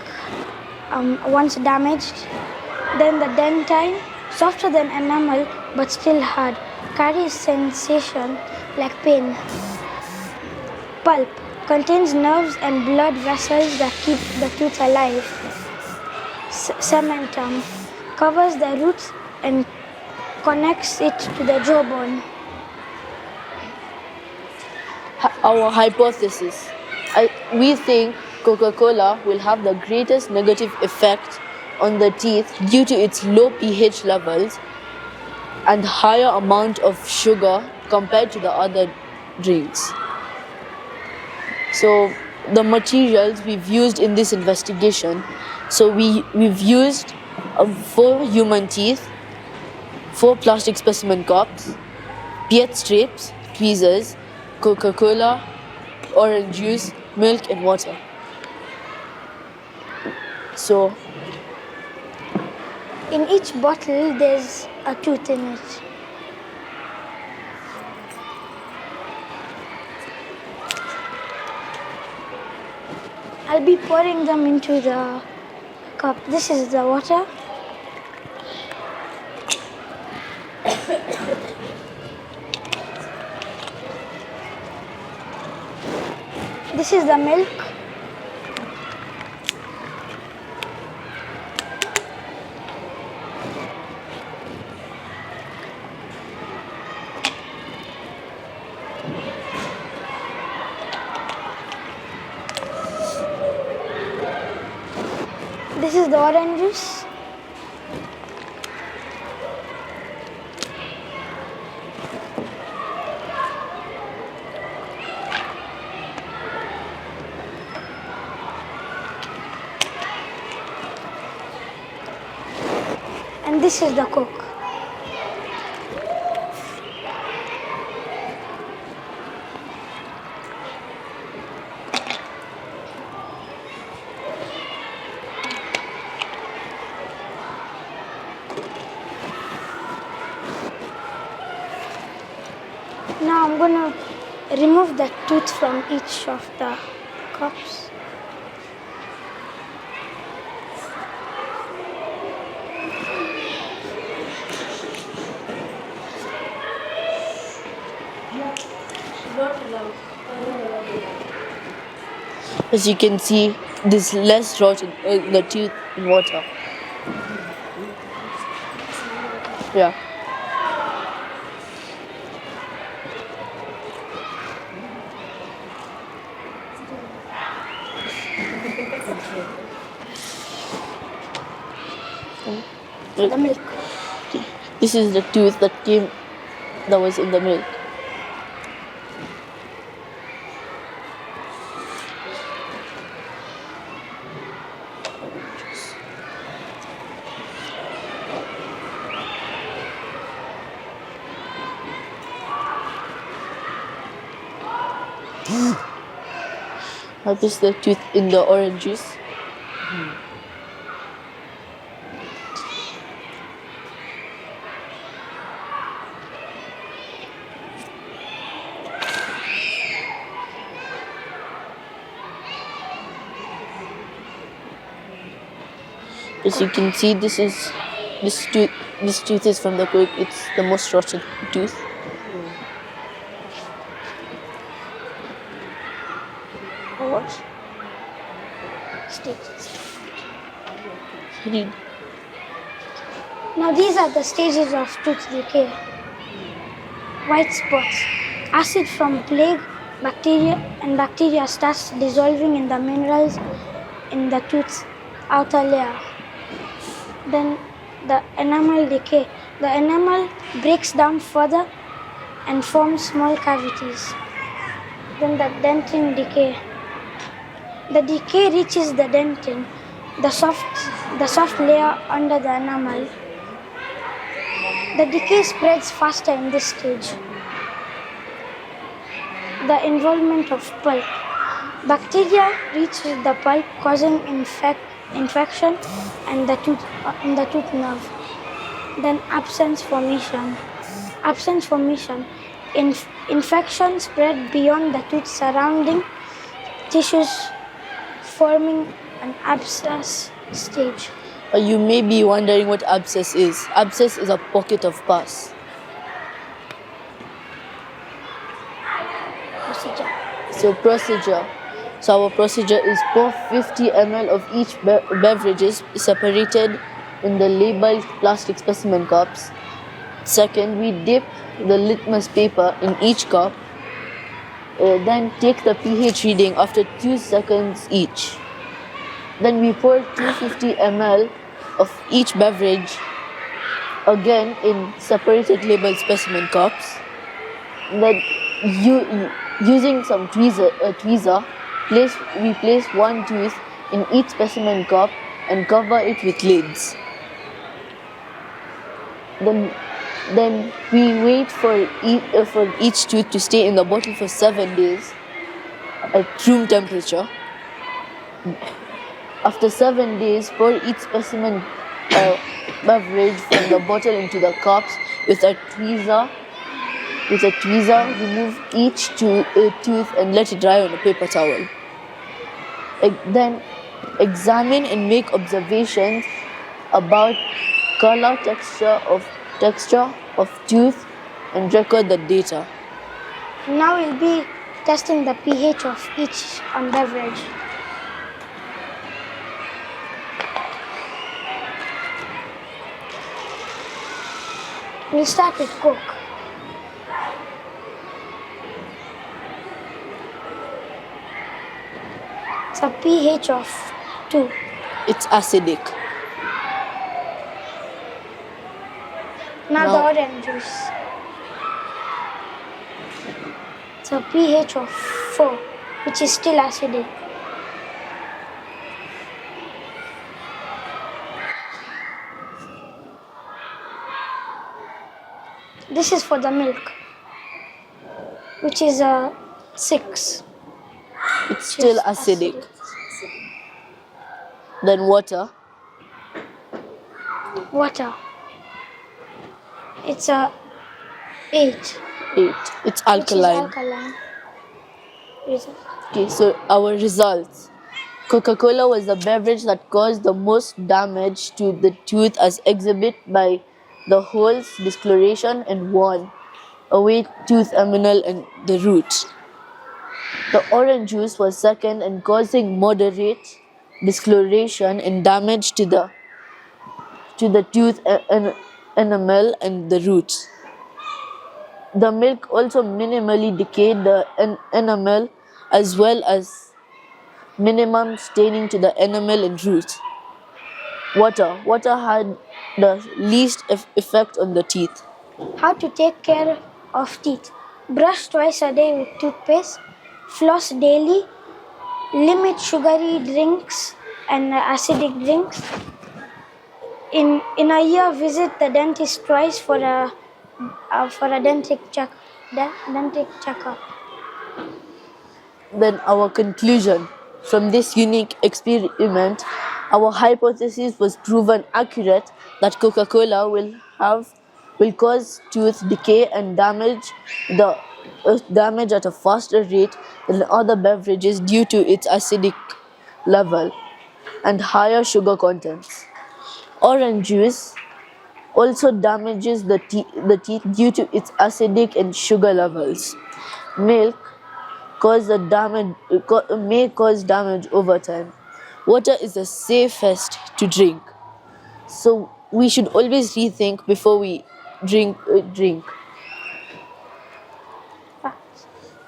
[SPEAKER 6] once damaged. Then the dentine, softer than enamel but still hard, carries sensation like pain. Pulp contains nerves and blood vessels that keep the tooth alive. Cementum covers the root and connects it to the jawbone.
[SPEAKER 13] Our hypothesis. We think Coca-Cola will have the greatest negative effect on the teeth due to its low pH levels and higher amount of sugar compared to the other drinks. So the materials we've used in this investigation, so we've used 4 human teeth, 4 plastic specimen cups, PET strips, tweezers, Coca-Cola, orange juice, milk and water. So
[SPEAKER 6] in each bottle there's a tooth in it. I'll be pouring them into the cup. This is the water. This is the milk. This is the orange juice. And this is the Coke. Now I'm going to remove the tooth from each of the cups.
[SPEAKER 13] as you can see, there's less rot in the tooth in water. Yeah.
[SPEAKER 6] The milk.
[SPEAKER 13] This is the tooth that was in the milk. Now this is the tooth in the orange juice. As you can see, this tooth is from the Coke. It's the most rotten tooth.
[SPEAKER 6] What? Stick.
[SPEAKER 13] Read.
[SPEAKER 6] Now these are the stages of tooth decay. White spots. Acid from plague bacteria starts dissolving in the minerals in the tooth's outer layer. Then the enamel decay. The enamel breaks down further and forms small cavities. Then the dentin decay. The decay reaches the dentin, the soft layer under the enamel. The decay spreads faster in this stage. The involvement of pulp. Bacteria reaches the pulp, causing infection in the tooth nerve. Then abscess formation. Abscess formation. Infection spread beyond the tooth surrounding tissues, forming an abscess stage.
[SPEAKER 13] You may be wondering what abscess is. Abscess is a pocket of pus. Procedure. So our procedure is pour 50 ml of each beverages separated in the labeled plastic specimen cups. Second, we dip the litmus paper in each cup. Then take the pH reading after 2 seconds each. Then we pour 250 ml of each beverage again in separated labeled specimen cups. Then using some tweezer, we place one tooth in each specimen cup and cover it with lids. Then we wait for each tooth to stay in the bottle for 7 days at room temperature. After 7 days, pour each specimen beverage from the bottle into the cups with a tweezer. Remove each tooth and let it dry on a paper towel. Then examine and make observations about color, texture of tooth and record the data.
[SPEAKER 6] Now we'll be testing the pH of each beverage. We'll start with Coke. It's a pH of 2.
[SPEAKER 13] It's acidic.
[SPEAKER 6] Now the orange juice. It's a pH of 4, which is still acidic. This is for the milk, which is a 6.
[SPEAKER 13] It's still acidic. Then water.
[SPEAKER 6] It's a 8.
[SPEAKER 13] 8. It's alkaline.
[SPEAKER 6] Which is alkaline.
[SPEAKER 13] Okay, so our results. Coca-Cola was the beverage that caused the most damage to the tooth as exhibited by the holes, discoloration, and worn away tooth enamel and the root. The orange juice was second and causing moderate discoloration and damage to the tooth enamel and the roots. The milk also minimally decayed the enamel as well as minimum staining to the enamel and roots. Water had the least effect on the teeth.
[SPEAKER 6] How to take care of teeth? Brush twice a day with toothpaste. Floss daily. Limit sugary drinks and acidic drinks. In a year, visit the dentist twice for a dentic checkup.
[SPEAKER 13] Then our conclusion. From this unique experiment, our hypothesis was proven accurate that Coca-Cola will cause tooth decay and damage at a faster rate than other beverages due to its acidic level and higher sugar contents. Orange juice also damages the teeth due to its acidic and sugar levels. Milk may cause damage over time. Water is the safest to drink. So we should always rethink before we drink.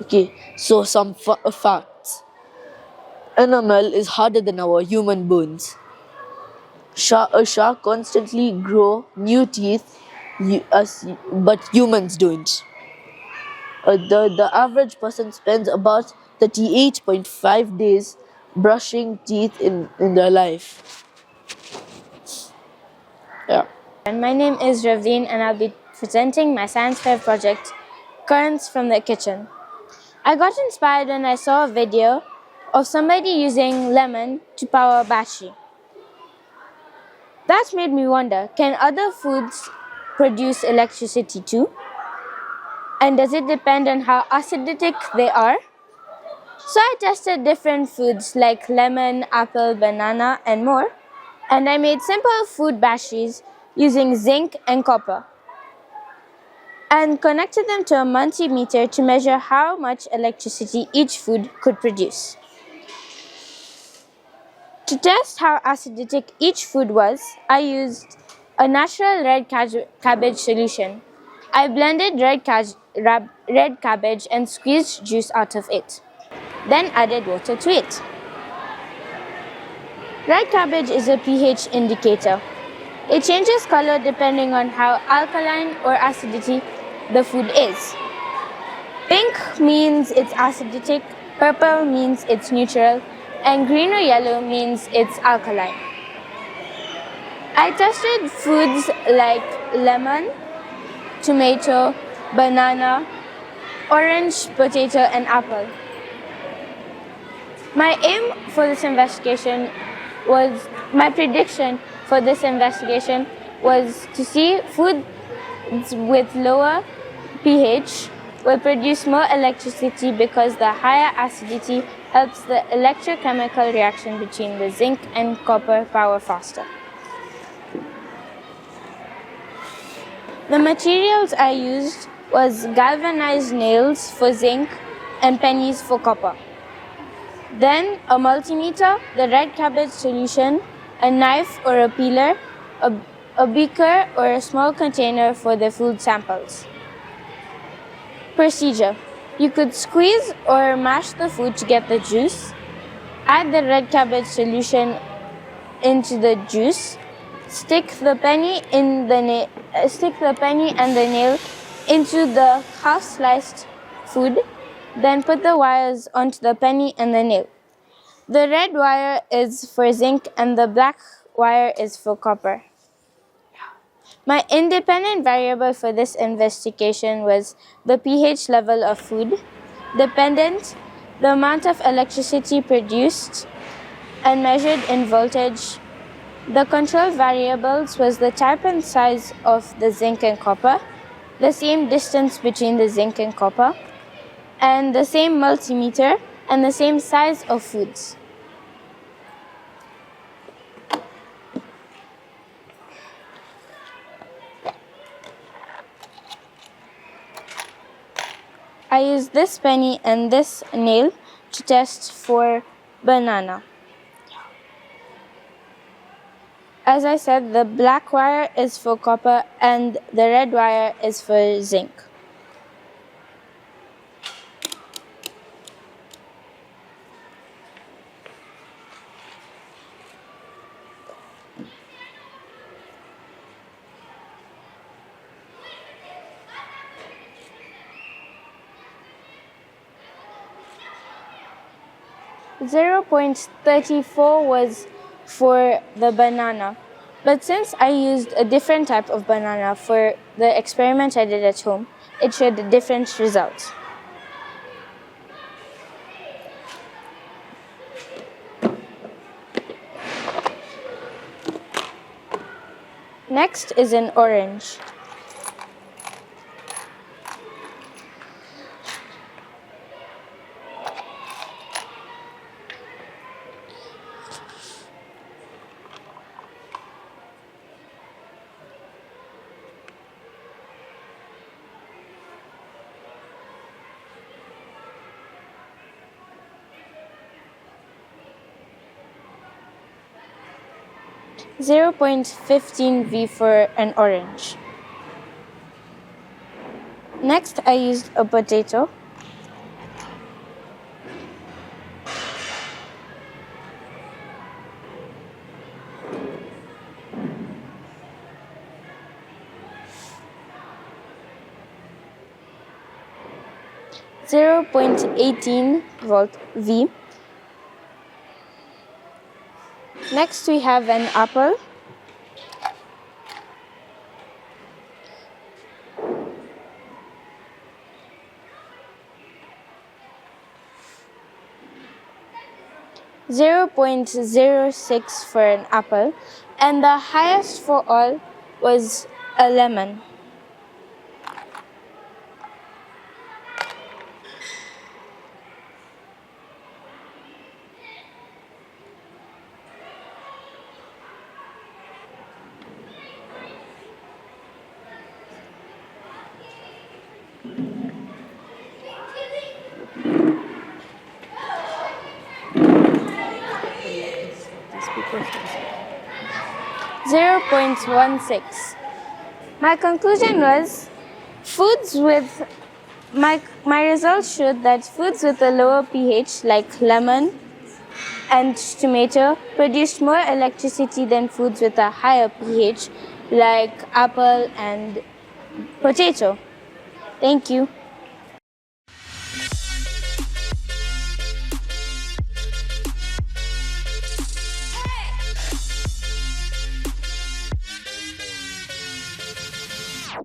[SPEAKER 13] Okay, so some facts. Enamel is harder than our human bones. A shark constantly grow new teeth, but humans don't. The average person spends about 38.5 days brushing teeth in their life. Yeah.
[SPEAKER 14] And my name is Raveen and I'll be presenting my science fair project, Currents from the Kitchen. I got inspired when I saw a video of somebody using lemon to power a battery. That made me wonder, can other foods produce electricity too? And does it depend on how acidic they are? So I tested different foods like lemon, apple, banana, and more. And I made simple food batteries using zinc and copper and connected them to a multimeter to measure how much electricity each food could produce. To test how acidic each food was, I used a natural red cabbage solution. I blended red cabbage and squeezed juice out of it, then added water to it. Red cabbage is a pH indicator. It changes color depending on how alkaline or acidity the food is. Pink means it's acidic, purple means it's neutral, and green or yellow means it's alkaline. I tested foods like lemon, tomato, banana, orange, potato, and apple. My prediction for this investigation was to see foods with lower pH will produce more electricity because the higher acidity helps the electrochemical reaction between the zinc and copper power faster. The materials I used was galvanized nails for zinc and pennies for copper. Then a multimeter, the red cabbage solution, a knife or a peeler, a beaker or a small container for the food samples. Procedure. You could squeeze or mash the food to get the juice, add the red cabbage solution into the juice, stick the penny and the nail into the half-sliced food, then put the wires onto the penny and the nail. The red wire is for zinc and the black wire is for copper. My independent variable for this investigation was the pH level of food, dependent, the amount of electricity produced and measured in voltage. The control variables was the type and size of the zinc and copper, the same distance between the zinc and copper, and the same multimeter and the same size of foods. I used this penny and this nail to test for banana. As I said, the black wire is for copper and the red wire is for zinc. .34 was for the banana, but since I used a different type of banana for the experiment I did at home, it showed a different result. Next is an orange. 0.15 V for an orange. Next, I used a potato. .18 volt V. Next we have an apple. .06 for an apple, and the highest for all was a lemon. .16. My conclusion was my results showed that foods with a lower pH like lemon and tomato produced more electricity than foods with a higher pH like apple and potato. Thank you.